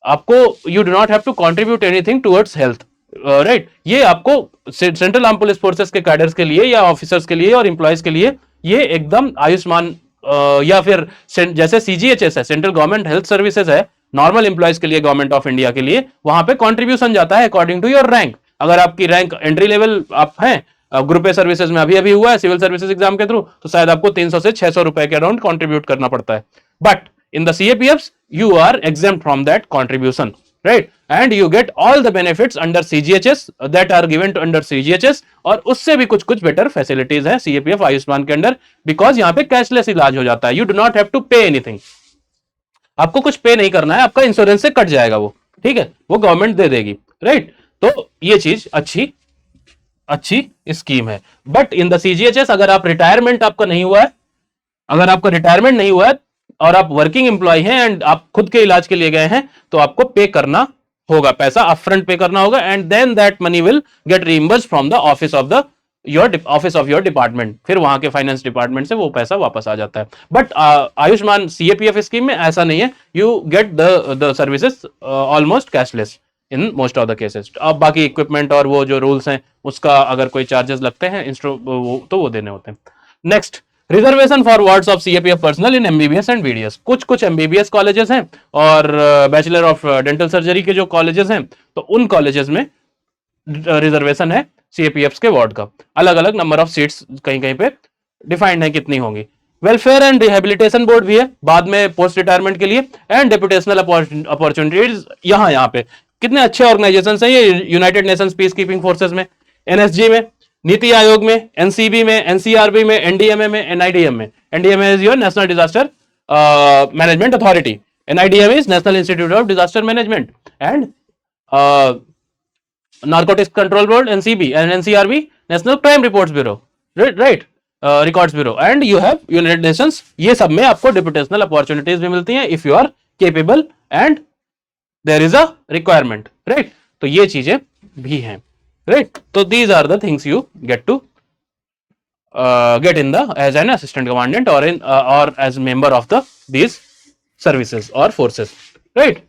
आपको you do not have to contribute anything towards health, right. ये आपको सेंट्रल आर्म पुलिस फोर्सेस के कैडर्स के लिए या ऑफिसर्स के लिए और एम्प्लॉयज के लिए ये एकदम आयुष्मान या फिर जैसे CGHS है, सेंट्रल गवर्नमेंट हेल्थ सर्विसेज है, नॉर्मल एम्प्लॉयज के लिए गवर्नमेंट ऑफ इंडिया के लिए वहां पे कंट्रीब्यूशन जाता है अकॉर्डिंग टू योर रैंक. अगर आपकी रैंक एंट्री लेवल आप हैं, ग्रुप ए सर्विसेज में अभी हुआ है सिविल सर्विसेज एग्जाम के थ्रू, तो शायद आपको 300 से 600 रुपए के अराउंड कंट्रीब्यूट करना पड़ता है. But in the CAPFs you are exempt from that contribution, right. And you get all the benefits under CGHS that are given to under CGHS, और उससे भी कुछ बेटर फैसिलिटीज है CAPF आयुष्मान के अंडर, बिकॉज यहाँ पे कैशलेस इलाज हो जाता है. You do not have to pay anything, आपको कुछ पे नहीं करना है, आपका इंश्योरेंस से कट जाएगा वो, ठीक है, वो गवर्नमेंट दे देगी, राइट. तो ये चीज अच्छी स्कीम है. बट इन द CGHS अगर आप रिटायरमेंट आपका नहीं हुआ है, अगर आपका रिटायरमेंट नहीं हुआ है और आप वर्किंग एम्प्लॉय हैं एंड आप खुद के इलाज के लिए गए हैं, तो आपको पे करना होगा, पैसा अपफ्रंट पे करना होगा, and then that money will get reimbursed from the office of your department. फिर वहां के फाइनेंस डिपार्टमेंट से वो पैसा वापस आ जाता है. बट आयुष्मान CAPF स्कीम में ऐसा नहीं है, you get the services almost cashless in most of the cases. अब बाकी इक्विपमेंट और वो जो रूल्स हैं उसका अगर कोई चार्जेस लगते हैं तो वो देने होते हैं. Next, reservation for wards of CAPF personnel in MBBS and BDS. कुछ MBBS कॉलेजेस हैं और बैचलर ऑफ डेंटल सर्जरी के जो कॉलेजेस हैं, तो उन कॉलेजेस में रिजर्वेशन है CAPF के वार्ड का. अलग अलग नंबर ऑफ सीट्स कहीं कहीं पे डिफाइंड है कितनी होंगी. वेलफेयर एंड रिहेबिलिटेशन बोर्ड भी है बाद में पोस्ट रिटायरमेंट के लिए, एंड डेपुटेशनल अपॉर्चुनिटीज यहाँ पे कितने अच्छे ऑर्गेनाइजेशन हैं ये, United Nations peace keeping forces में, एनएसजी में, नीति आयोग में, एनसीबी में, एनसीआरबी में, एनडीएमए में, एनआईडीएम में। NDMA is your national disaster management authority, NIDM is national institute of disaster management, and narcotics control board NCB, and NCRB national crime reports bureau, right, records bureau, and you have united nations. ये सब में आपको deputational opportunities भी मिलती हैं if you are capable and there is a requirement, right. तो ये चीजें भी हैं, राइट। तो these are the things you get to get in the as an assistant commandant और इन और as member of the these services और forces, right.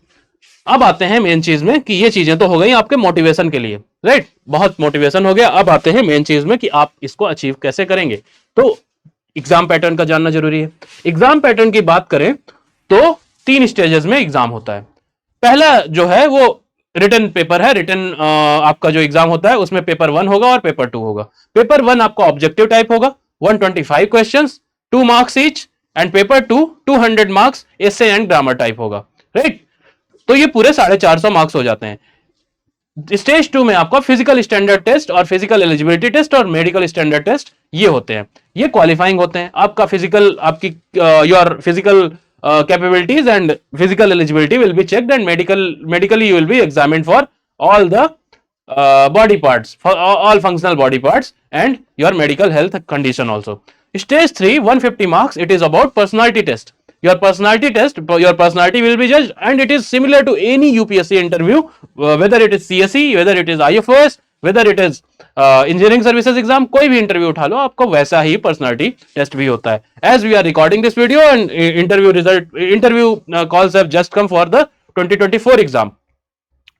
अब आते हैं मेन चीज में कि ये चीजें तो हो गई आपके मोटिवेशन के लिए, राइट, बहुत मोटिवेशन हो गया। अब आते हैं मेन चीज में कि आप इसको अचीव कैसे करेंगे। तो एग्जाम पैटर्न का जानना जरूरी है। एग्जाम पैटर्न की बात करें तो 3 स्टेजेस में एग्जाम होता है। पहला जो है वो रिटन पेपर है। रिटन आपका जो एग्जाम होता है उसमें पेपर 1 होगा और पेपर 2 होगा। पेपर 1 आपका ऑब्जेक्टिव टाइप होगा, 125 questions, 2 marks each, and paper 2 200 marks essay and grammar type होगा, राइट। तो ये पूरे 450 मार्क्स हो जाते हैं। स्टेज 2 में आपका फिजिकल स्टैंडर्ड टेस्ट और फिजिकल एलिजिबिलिटी टेस्ट और मेडिकल स्टैंडर्ड टेस्ट ये होते हैं। ये क्वालिफाइंग होते हैं। आपका फिजिकल, आपकी your physical capabilities and physical eligibility will be checked, and medically you will B examined for all the body parts, for all functional body parts and your medical health condition also. Stage 3, 150 marks, it is about personality test. Your personality test, your personality will be judged, and it is similar to any UPSC interview, whether it is CSE, whether it is IFOS, whether it is engineering services exam, कोई भी interview उठा लो आपको वैसा ही personality test भी होता है। As we are recording this video and interview calls have just come for the 2024 exam.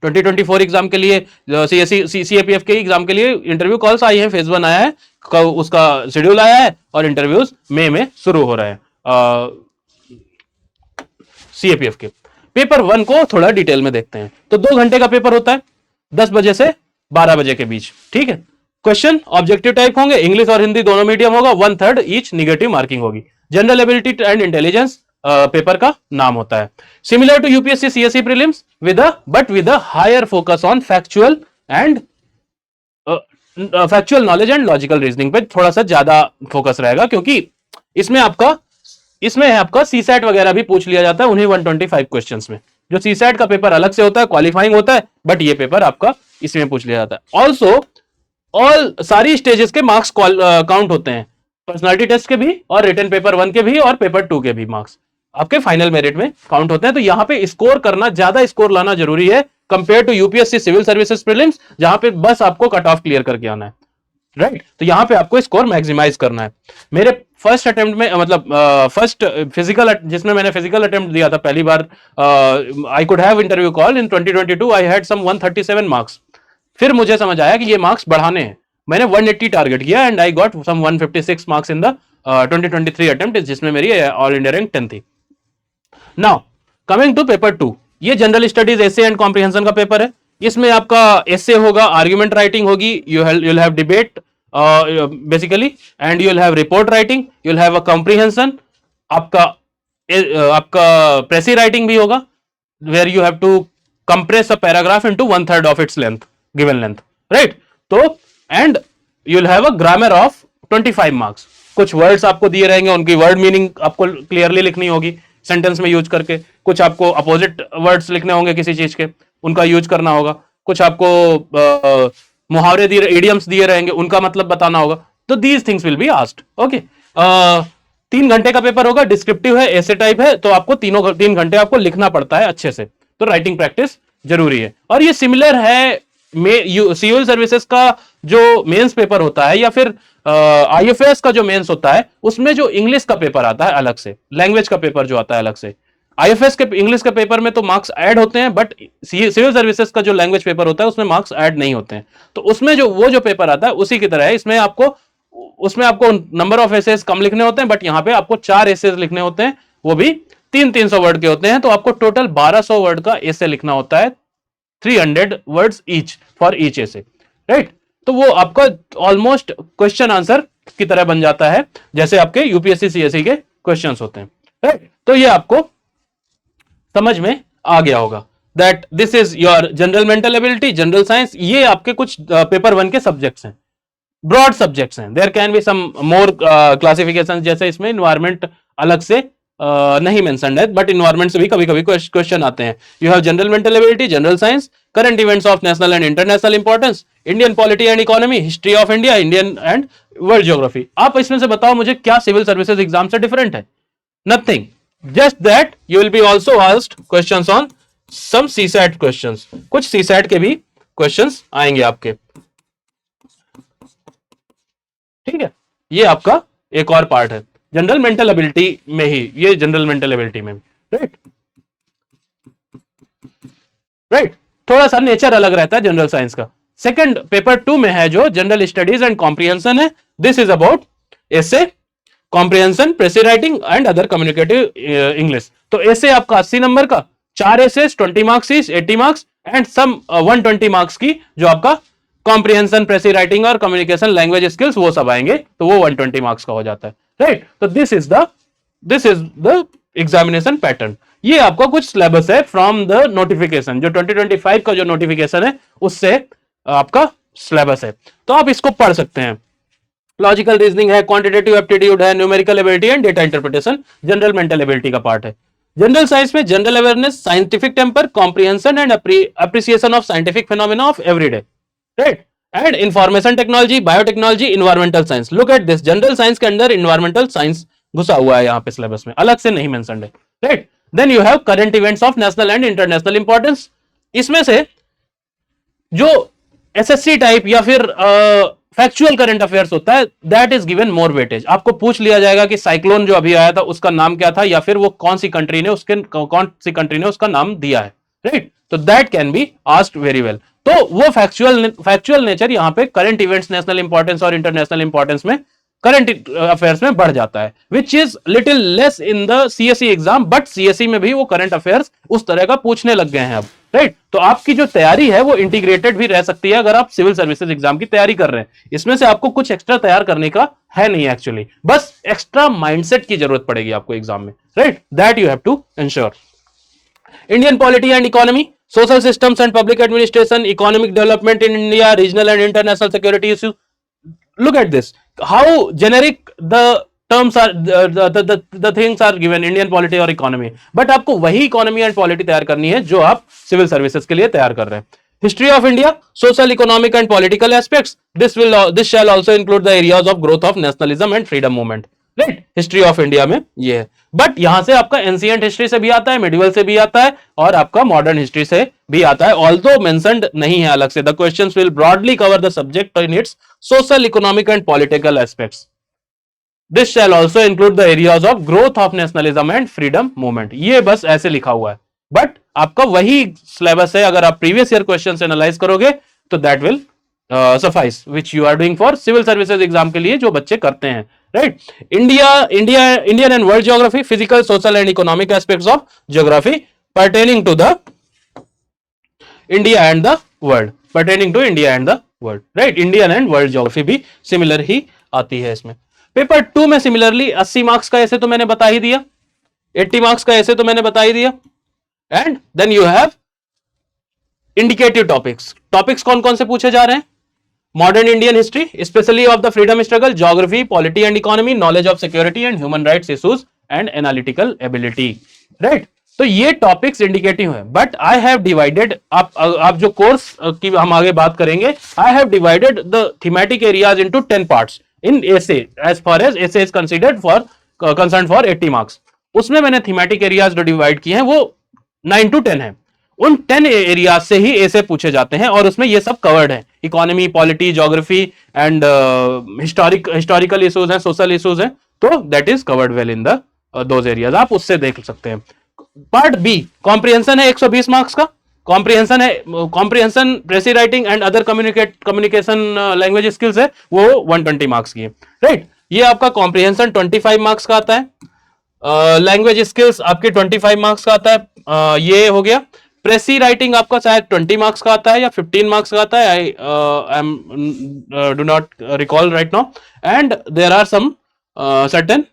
2024 exam के लिए CAPF के एग्जाम के लिए इंटरव्यू कॉल्स आई हैं, फेज 1 आया है, उसका शेड्यूल आया है और इंटरव्यूज मई में शुरू हो रहे हैं CAPF के। पेपर 1 को थोड़ा डिटेल में देखते हैं। तो 2 घंटे का पेपर होता है, 10 बजे से 12 बजे के बीच, ठीक है। क्वेश्चन ऑब्जेक्टिव टाइप होंगे, इंग्लिश और हिंदी दोनों मीडियम होगा, 1/3 ईच निगेटिव मार्किंग होगी। General ability and intelligence paper का नाम होता है। Similar to UPSC CSE prelims with a higher focus on factual knowledge and logical reasoning पे थोड़ा सा ज्यादा फोकस रहेगा, क्योंकि इसमें आपका CSAT वगैरह भी पूछ लिया जाता है उन्हीं 125 क्वेश्चंस में। जो CSAT का पेपर अलग से होता है, क्वालिफाइंग होता है, बट ये पेपर आपका इसमें पूछ लिया जाता है। ऑल्सो ऑल सारी स्टेजेस के मार्क्स काउंट होते हैं, पर्सनालिटी टेस्ट के भी और रिटन पेपर 1 के भी और पेपर 2 के भी मार्क्स आपके फाइनल मेरिट में काउंट होते हैं। तो यहां पे स्कोर करना, ज्यादा स्कोर लाना जरूरी है compare to UPSC civil services prelims, जहां पे बस आपको कट ऑफ क्लियर करके आना है, राइट। तो यहां पे आपको स्कोर मैक्सिमाइज करना है। मेरे फर्स्ट अटेम्प्ट में, मतलब फर्स्ट फिजिकल, जिसमें मैंने फिजिकल अटेम्प्ट दिया था पहली बार, I could have interview call in 2022, I had some 137 marks. फिर मुझे समझ आया कि ये मार्क्स बढ़ाने हैं, मैंने 180 टारगेट किया and I got some 156 marks in the 2023 attempt, जिसमें मेरी ऑल इंडिया रैंक 10 थी। नाउ कमिंग टू पेपर 2, ये general studies essay and comprehension का पेपर है। इसमें आपका एसे होगा, आर्गुमेंट राइटिंग होगी, you'll have debate basically, and you'll have report writing, you'll have a comprehension, आपका प्रेसी राइटिंग भी होगा, where you have to compress a paragraph into 1/3 of its length, given length, right? तो and you'll have a grammar of 25 marks. कुछ words आपको दिए रहेंगे, उनकी word meaning आपको क्लियरली लिखनी होगी सेंटेंस में यूज करके। कुछ आपको अपोजिट वर्ड्स लिखने होंगे किसी चीज के, उनका यूज करना होगा। कुछ आपको मुहावरे दिए, इडियम्स दिए रहेंगे, उनका मतलब बताना होगा। तो these things will be asked, okay. 3 घंटे का पेपर होगा, डिस्क्रिप्टिव है, ऐसे टाइप है, तो आपको 3 घंटे आपको लिखना पड़ता है अच्छे से, तो राइटिंग प्रैक्टिस जरूरी है। और ये सिमिलर है सिविल सर्विसेज का जो मेंस पेपर होता है, या फिर IFAS का जो मेंस होता है, उसमें जो इंग्लिश का पेपर आता है अलग से, लैंग्वेज का पेपर जो आता है अलग से। IFAS के इंग्लिश के पेपर में तो मार्क्स ऐड होते हैं, बट सिविल सर्विसेज का जो लैंग्वेज पेपर होता है उसमें मार्क्स ऐड नहीं होते हैं। तो उसमें जो पेपर आता है उसी की तरह है। उसमें आपको नंबर ऑफ एसेज कम लिखने होते हैं, बट यहाँ पे आपको 4 एसेज लिखने होते हैं, वो भी 300 वर्ड के होते हैं। तो आपको टोटल 1200 वर्ड का एसे लिखना होता है, 300 words each for each essay, right. तो वो आपका ऑलमोस्ट क्वेश्चन आंसर की तरह बन जाता है जैसे आपके यूपीएससी सीएससी के क्वेश्चंस होते हैं, राइट। तो ये आपको समझ में आ गया होगा that this is your general mental ability, general science. ये आपके कुछ पेपर 1 के सब्जेक्ट्स हैं, ब्रॉड सब्जेक्ट्स हैं। There can be some more classification, जैसे इसमें इन्वायरमेंट अलग से नहीं मेंशन्ड है, बट इन्वायरमेंट से भी कभी कभी क्वेश्चन आते हैं। You have general mental ability, general science, current events of national and international importance, Indian polity and economy, history of India, Indian and world geography. आप इसमें से बताओ मुझे क्या सिविल सर्विसेज एग्जाम से डिफरेंट है? Nothing, just that you will be also asked questions on some CSAT questions। कुछ CSAT के भी questions आएंगे आपके, ठीक है। ये आपका एक और पार्ट है जनरल मेंटल एबिलिटी में ही, ये जनरल मेंटल एबिलिटी में, राइट राइट। थोड़ा सा नेचर अलग रहता है जनरल साइंस का। सेकंड पेपर 2 में है जो जनरल स्टडीज एंड कॉम्प्रिहेंशन है। This is about essay, comprehension, precis writing and other communicative English. तो ऐसे आपका 80 नंबर का, 4 essays 20 marks is 80 marks and some 120 marks की जो आपका कॉम्प्रिहेंशन, प्रेसी राइटिंग और कम्युनिकेशन लैंग्वेज स्किल्स वो सब आएंगे, तो वो 120 मार्क्स का हो जाता है, राइट। तो this is the examination pattern. ये आपका कुछ सिलेबस है फ्रॉम द नोटिफिकेशन, जो 2025 का जो नोटिफिकेशन है उससे आपका सिलेबस है, तो आप इसको पढ़ सकते हैं। लॉजिकल रीजनिंग है, क्वांटिटेटिव एप्टीट्यूड है, numerical ability and data interpretation general mental ability का पार्ट है। जनरल साइंस में general awareness, scientific temper, comprehension and appreciation of scientific phenomena of everyday, right, and information technology, biotechnology, environmental science. Look at this, general science के अंदर environmental science घुसा हुआ है यहाँ पे सिलेबस में, अलग से नहीं मेंशन्ड है, right. Then you have current events of national and international importance. इसमें से जो एसएससी टाइप या फिर फैक्चुअल करंट अफेयर्स होता है, that is given more weightage. आपको पूछ लिया जाएगा कि साइक्लोन जो अभी आया था उसका नाम क्या था, या फिर वो कौन सी कंट्री ने उसका नाम दिया है, right. So that can be asked very well. तो वो फैक्चुअल नेचर यहाँ पे करंट इवेंट्स, नेशनल इंपॉर्टेंस और इंटरनेशनल इंपॉर्टेंस में, करंट अफेयर्स में बढ़ जाता है, which is little less in the CSC exam, but CSC में भी वो करंट अफेयर्स उस तरह का पूछने लग गए हैं अब, राइट। तो आपकी जो तैयारी है वो इंटीग्रेटेड भी रह सकती है अगर आप सिविल सर्विसेज एग्जाम की तैयारी कर रहे हैं। इसमें से आपको कुछ एक्स्ट्रा तैयार करने का है नहीं एक्चुअली, बस एक्स्ट्रा माइंडसेट की जरूरत पड़ेगी आपको एग्जाम में, right, that you have to ensure. Indian polity and economy, social systems and public administration, economic development in India, regional and international security issues. Look at this, how generic the terms are, the things are given, Indian polity और economy, but आपको वही economy and polity तैयार करनी है जो आप civil services के लिए तैयार कर रहे हैं। History of India, social, economic and political aspects, this shall also include the areas of growth of nationalism and freedom movement, right? History of India में ये है, बट यहां से आपका एंशिएंट हिस्ट्री से भी आता है, मिडिवल से भी आता है और आपका मॉडर्न हिस्ट्री से भी आता है, ऑल्दो मेंशन्ड नहीं है अलग से। The questions will broadly cover the subject in its social, economic and political aspects. This shall also include the areas of growth of nationalism and freedom movement. ये बस ऐसे लिखा हुआ है, बट आपका वही सिलेबस है। अगर आप प्रीवियस ईयर क्वेश्चन एनालाइज करोगे तो that will suffice, which you are doing for civil services exam के लिए जो बच्चे करते हैं, right. Indian and world geography, physical, social and economic aspects of geography pertaining to India and the world, right? Indian and world geography भी similar ही आती है इसमें। पेपर 2 में सिमिलरली 80 मार्क्स का ऐसे तो मैंने बता ही दिया, 80 मार्क्स का ऐसे तो मैंने बता ही दिया, and then you have indicative topics कौन कौन से पूछे जा रहे हैं? Modern Indian history, specially of the freedom struggle, geography, polity and economy, knowledge of security and human rights issues and analytical ability, right. तो ये टॉपिक्स इंडिकेटिव है, बट आई हैव डिवाइडेड, आप जो कोर्स की हम आगे बात करेंगे, I have divided the thematic areas into 10 parts in essay, as far as essay is considered for concern for 80 marks. उसमें मैंने थीमेटिक एरियाज जो डिवाइड किए हैं वो 9 to 10 है। उन 10 एरियाज से ही ऐसे पूछे जाते हैं और उसमें ये सब कवर्ड है, economy, polity, geography and historical issues हैं, सोशल इश्यूज हैं, तो that is covered well in the those areas, आप उससे देख सकते हैं। पार्ट बी कॉम्प्रिहेंशन है 120 मार्क्स का, कॉम्प्रिहेंशन है, comprehension, precis writing and other communication language skills है, वो 120 मार्क्स की है, राइट। ये आपका कॉम्प्रिहेंशन 25 मार्क्स का आता है, लैंग्वेज स्किल्स आपके 25 मार्क्स का आता है, ये हो गया। प्रेसी राइटिंग आपका शायद 20 मार्क्स का आता है या 15 मार्क्स का आता है, I am do not recall right now, and there are some certain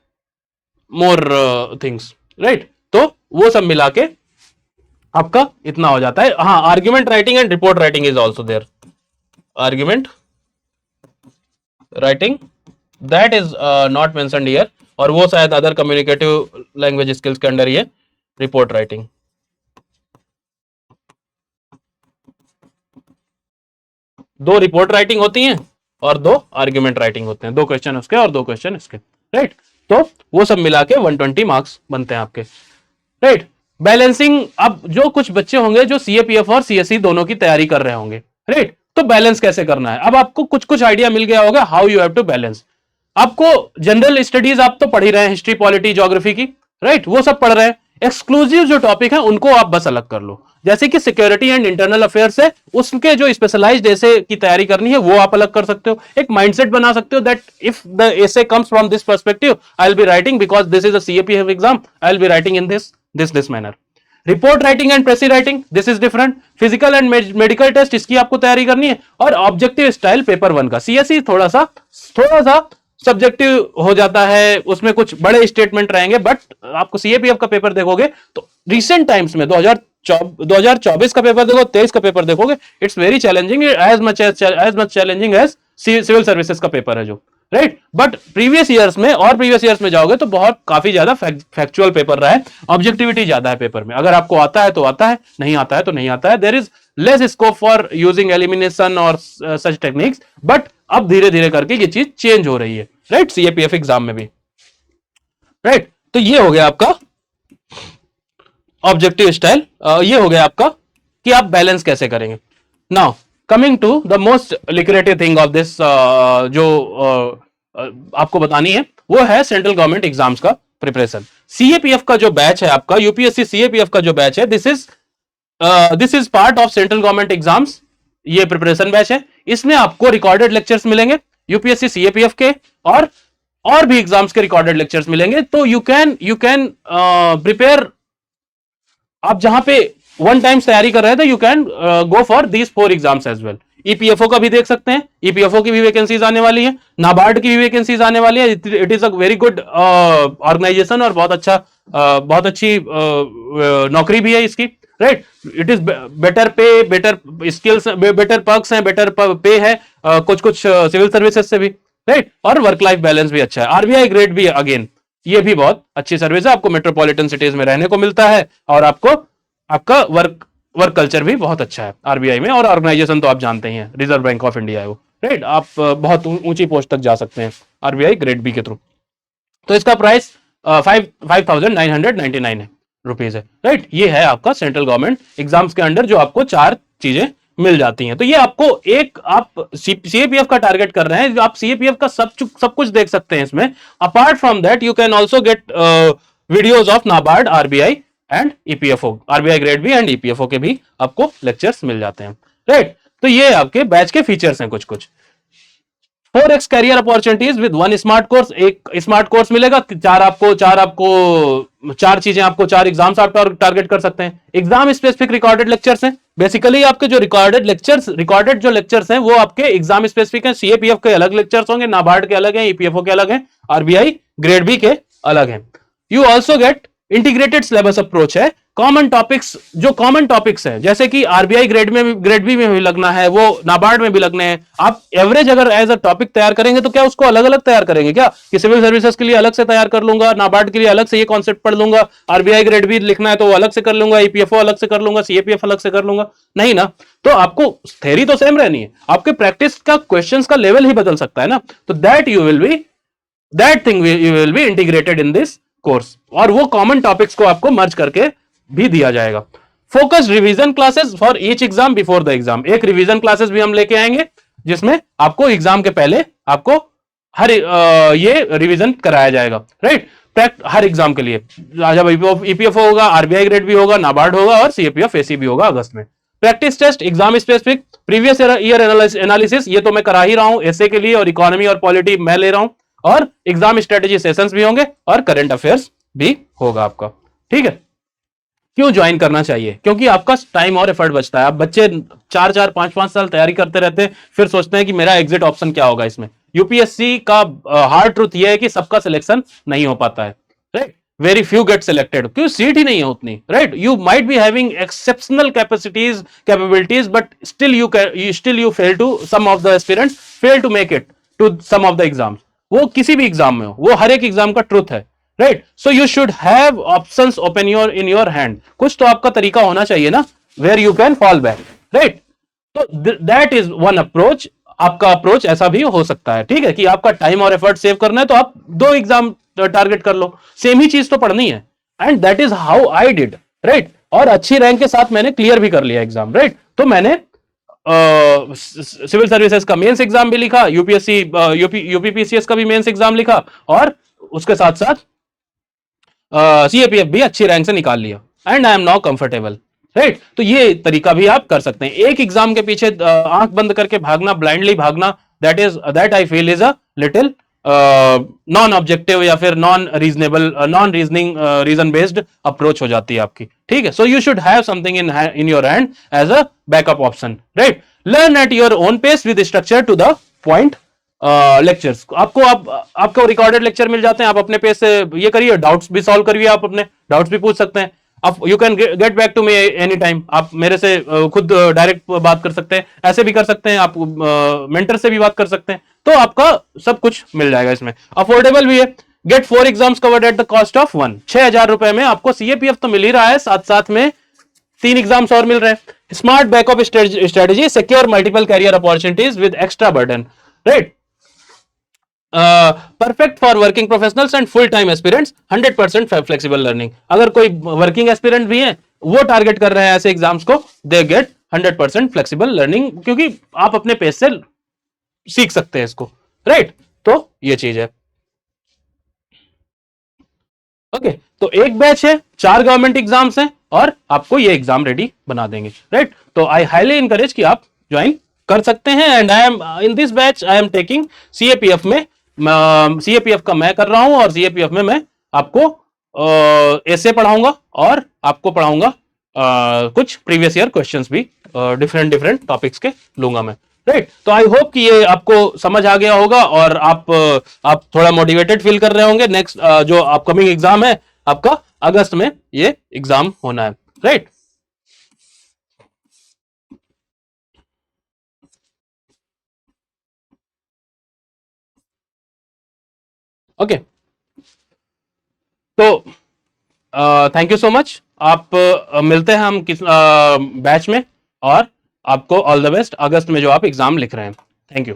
more things, right. तो वो सब मिला के आपका इतना हो जाता है। हाँ, argument writing and report writing is also there, argument writing that is not mentioned here, और वो शायद अदर कम्युनिकेटिव लैंग्वेज स्किल्स के अंडर ये रिपोर्ट राइटिंग। दो रिपोर्ट राइटिंग होती हैं और दो आर्ग्यूमेंट राइटिंग होते हैं, दो क्वेश्चन उसके और दो क्वेश्चन इसके, राइट। तो वो सब मिला के 120 मार्क्स बनते हैं आपके, राइट। बैलेंसिंग, अब जो कुछ बच्चे होंगे जो सीएपीएफ और सीएसई दोनों की तैयारी कर रहे होंगे, राइट, तो बैलेंस कैसे करना है, अब आपको कुछ कुछ आइडिया मिल गया होगा how you have to balance. आपको जनरल स्टडीज आप तो पढ़ ही रहे हैं, हिस्ट्री पॉलिटी ज्योग्राफी की, राइट, वो सब पढ़ रहे हैं। एक्सक्लूसिव जो टॉपिक है उनको आप बस अलग कर लो, जैसे कि सिक्योरिटी एंड इंटरनल अफेयर्स है, उसके जो स्पेशलाइज्ड एसे की तैयारी करनी है वो आप अलग कर सकते हो। एक माइंडसेट बना सकते हो that if the essay comes from this perspective I will be writing, because this is a CAPF exam, I will be writing in this manner. Report writing and precis writing, this is different. Physical and medical test, इसकी आपको तैयारी करनी है। और objective style paper 1 का, CSE थोड़ा सा subjective हो जाता है, उसमें कुछ बड़े स्टेटमेंट रहेंगे, बट आपको सीएपीएफ का पेपर देखोगे तो रिसेंट टाइम्स में 2024 का पेपर देखो, 23 का पेपर देखोगे, it's very challenging, as much challenging as civil services का पेपर है जो, राइट। बट प्रीवियस ईयर्स में जाओगे तो बहुत काफी ज्यादा फैक्चुअल पेपर रहा है, ऑब्जेक्टिविटी ज्यादा है पेपर में। अगर आपको आता है तो आता है, नहीं आता है तो नहीं आता है। There is less scope for using elimination और सच टेक्निक्स, बट अब धीरे धीरे करके ये चीज चेंज हो रही है, राइट, सीएपीएफ एग्जाम में भी, राइट। तो ये हो गया आपका ऑब्जेक्टिव स्टाइल, ये हो गया आपका कि आप बैलेंस कैसे करेंगे। Now coming to the most lucrative thing of this, जो आपको बतानी है वो है सेंट्रल गवर्नमेंट एग्जाम्स का प्रिपरेशन। सीएपीएफ का जो बैच है आपका, यूपीएससी सीएपीएफ का जो बैच है, this is part of central government exams, ये प्रिपरेशन बैच है। इसमें आपको रिकॉर्डेड लेक्चर्स मिलेंगे यूपीएससी सीएपीएफ के, और भी एग्जाम्स के रिकॉर्डेड लेक्चर्स मिलेंगे। तो यू कैन प्रिपेयर, आप जहां पे वन टाइम तैयारी कर रहे हैं तो you can go for these 4 exams as well. EPFO का भी देख सकते हैं, ईपीएफओ की भी वैकेंसीज आने वाली है, नाबार्ड की भी वैकेंसीज आने वाली है। It is a very good organisation और बहुत अच्छी नौकरी भी है इसकी, right. It is better pay, better skills, better perks हैं, बेटर पे है कुछ सिविल सर्विसेज से भी, राइट। और वर्क लाइफ बैलेंस भी अच्छा है। आरबीआई ग्रेड भी अगेन ये भी बहुत अच्छी सर्विस है, आपको मेट्रोपॉलिटन सिटीज में रहने को मिलता है, और आपका वर्क कल्चर भी बहुत अच्छा है आरबीआई में। और ऑर्गेनाइजेशन तो आप जानते ही हैं, रिजर्व बैंक ऑफ इंडिया है वो, राइट। आप बहुत ऊंची पोस्ट तक जा सकते हैं आरबीआई ग्रेड बी के थ्रू। तो इसका प्राइस 5,999 है, रुपीज है, राइट। ये है आपका सेंट्रल गवर्नमेंट एग्जाम्स के अंडर जो आपको 4 चीजें मिल जाती हैं। तो ये आपको एक, आप सीएपीएफ का टारगेट कर रहे हैं, आप सीएपीएफ का सब कुछ देख सकते हैं इसमें। Apart from that you can also get videos of NABARD, RBI and EPFO, RBI grade B and EPFO के भी आपको लेक्चर्स मिल जाते हैं, राइट। तो ये आपके बैच के फीचर्स हैं कुछ 4x career opportunities with 1 smart course, एक स्मार्ट कोर्स मिलेगा, चार चीजें आपको, 4 एग्जाम्स आप टारगेट कर सकते हैं। एग्जाम स्पेसिफिक रिकॉर्डेड लेक्चर्स हैं, बेसिकली आपके जो रिकॉर्डेड जो लेक्चर्स हैं वो आपके एग्जाम स्पेसिफिक हैं। सीएपीएफ के अलग लेक्चर्स होंगे, नाबार्ड के अलग हैं, ईपीएफओ के अलग हैं, आरबीआई ग्रेड बी के अलग हैं। You also gate integrated syllabus approach है, कॉमन टॉपिक्स है, जैसे कि आरबीआई ग्रेड बी में भी लगना है, वो नाबार्ड में भी लगने हैं। आप एवरेज अगर एज अ टॉपिक तैयार करेंगे तो क्या उसको अलग अलग तैयार करेंगे क्या, कि सिविल सर्विसेज के लिए अलग से तैयार कर लूंगा, नाबार्ड के लिए अलग से ये कॉन्सेप्ट पढ़ लूंगा, आरबीआई ग्रेड बी लिखना है तो वो अलग से कर लूंगा, ईपीएफओ अलग से कर लूंगा, सीएपीएफ अलग से कर लूंगा, नहीं ना। तो आपको थ्योरी तो सेम रहनी है, आपके प्रैक्टिस का क्वेश्चंस का लेवल ही बदल सकता है ना। तो that thing you will be integrated in this course, और वो कॉमन टॉपिक्स को आपको मर्ज करके भी दिया जाएगा। Focused revision classes for each exam before the exam, एक रिवीजन क्लासेस भी हम लेके आएंगे जिसमें आपको एग्जाम के पहले आपको हर ये रिवीजन कराया जाएगा, राइट। हर एग्जाम के लिए, जब ईपीएफओ होगा, आरबीआई ग्रेड भी होगा, नाबार्ड होगा और सीएपीएफ एसी भी होगा अगस्त में। Practice test, exam specific, previous year analysis, ये तो मैं करा ही रहा हूं एसए के लिए, और इकोनॉमी और पॉलिटी मैं ले रहा हूं, और एग्जाम स्ट्रेटेजी सेशंस भी होंगे, और करंट अफेयर्स भी होगा आपका, ठीक है। क्यों ज्वाइन करना चाहिए? क्योंकि आपका टाइम और एफर्ट बचता है। आप बच्चे 4-4 5-5 साल तैयारी करते रहते हैं, फिर सोचते हैं कि मेरा एग्जिट ऑप्शन क्या होगा इसमें। यूपीएससी का हार्ड ट्रूथ यह है कि सबका सिलेक्शन नहीं हो पाता है, right? Very few get selected, क्यों? सीट ही नहीं है उतनी, right? You might be having exceptional capacities, capabilities, but still you fail to, some of the aspirants fail to make it to some of the exams. वो किसी भी exam में हो, वो हर एक एग्जाम का ट्रूथ है, right? So you should have options open your in your hand. कुछ तो आपका तरीका होना चाहिए ना, where you can fall back, right? So that is one approach. आपका अप्रोच ऐसा भी हो सकता है, ठीक है, कि आपका टाइम और एफर्ट सेव करना है तो आप 2 एग्जाम टारगेट कर लो, सेम ही चीज तो पढ़नी है। And that is how I did, right? और अच्छी रैंक के साथ मैंने क्लियर भी कर लिया एग्जाम, राइट? तो मैंने सिविल सर्विसेज का मेंस एग्जाम भी लिखा, यूपीएससी यूपीपीसीएस का भी मेंस एग्जाम लिखा, और उसके साथ साथ सीएपीएफ भी अच्छी रैंक से निकाल लिया, and I am now comfortable, right? तो ये तरीका भी आप कर सकते हैं। एक एग्जाम के पीछे आंख बंद करके भागना, ब्लाइंडली भागना, that I feel is a little non objective या फिर non reasonable, non reasoning, reason based approach हो जाती है आपकी, ठीक है? So you should have something in your hand as a backup option, right? Learn at your own pace with structure to the point lectures. आपको आपको recorded lecture मिल जाते हैं, आप अपने पेज से ये करिए, डाउट्स भी सॉल्व करिए, आप अपने डाउट्स भी पूछ सकते हैं। आप you can get back to me any time, आप मेरे से खुद डायरेक्ट बात कर सकते हैं, ऐसे भी कर सकते हैं, आप मेंटर से भी बात कर सकते हैं, तो आपका सब कुछ मिल जाएगा इसमें। अफोर्डेबल भी है। Get 4 exams covered at the cost of 1। 6,000 रुपए में आपको सीएपीएफ तो मिल ही रहा है, साथ साथ में 3 एग्जाम्स और मिल रहे हैं। Smart backup strategy, secure multiple career opportunities with extra burden, right? Perfect for working professionals and full time aspirants, 100% flexible learning. अगर कोई वर्किंग एस्पिरेंट भी है, वो टारगेट कर रहे हैं ऐसे एग्जाम्स को, दे गेट 100% फ्लेक्सिबल लर्निंग, क्योंकि आप अपने पेज से सीख सकते हैं इसको, राइट? तो ये चीज है। ओके, तो एक बैच है, 4 गवर्नमेंट एग्जाम्स हैं, और आपको ये एग्जाम रेडी बना देंगे, राइट? तो आई हाईली इंकरेज कि आप ज्वाइन कर सकते हैं। And I am in this batch, I am taking CAPF में, सीएपीएफ का मैं कर रहा हूं, और सीएपीएफ में मैं आपको ऐसे पढ़ाऊंगा, और आपको पढ़ाऊंगा कुछ प्रीवियस ईयर क्वेश्चंस भी, डिफरेंट डिफरेंट टॉपिक्स के लूंगा मैं, राइट? तो आई होप कि ये आपको समझ आ गया होगा, और आप थोड़ा मोटिवेटेड फील कर रहे होंगे। नेक्स्ट जो अपकमिंग एग्जाम है आपका, अगस्त में ये एग्जाम होना है, राइट? ओके, तो थैंक यू सो मच। आप मिलते हैं हम किस बैच में, और आपको ऑल द बेस्ट अगस्त में जो आप एग्जाम लिख रहे हैं। Thank you.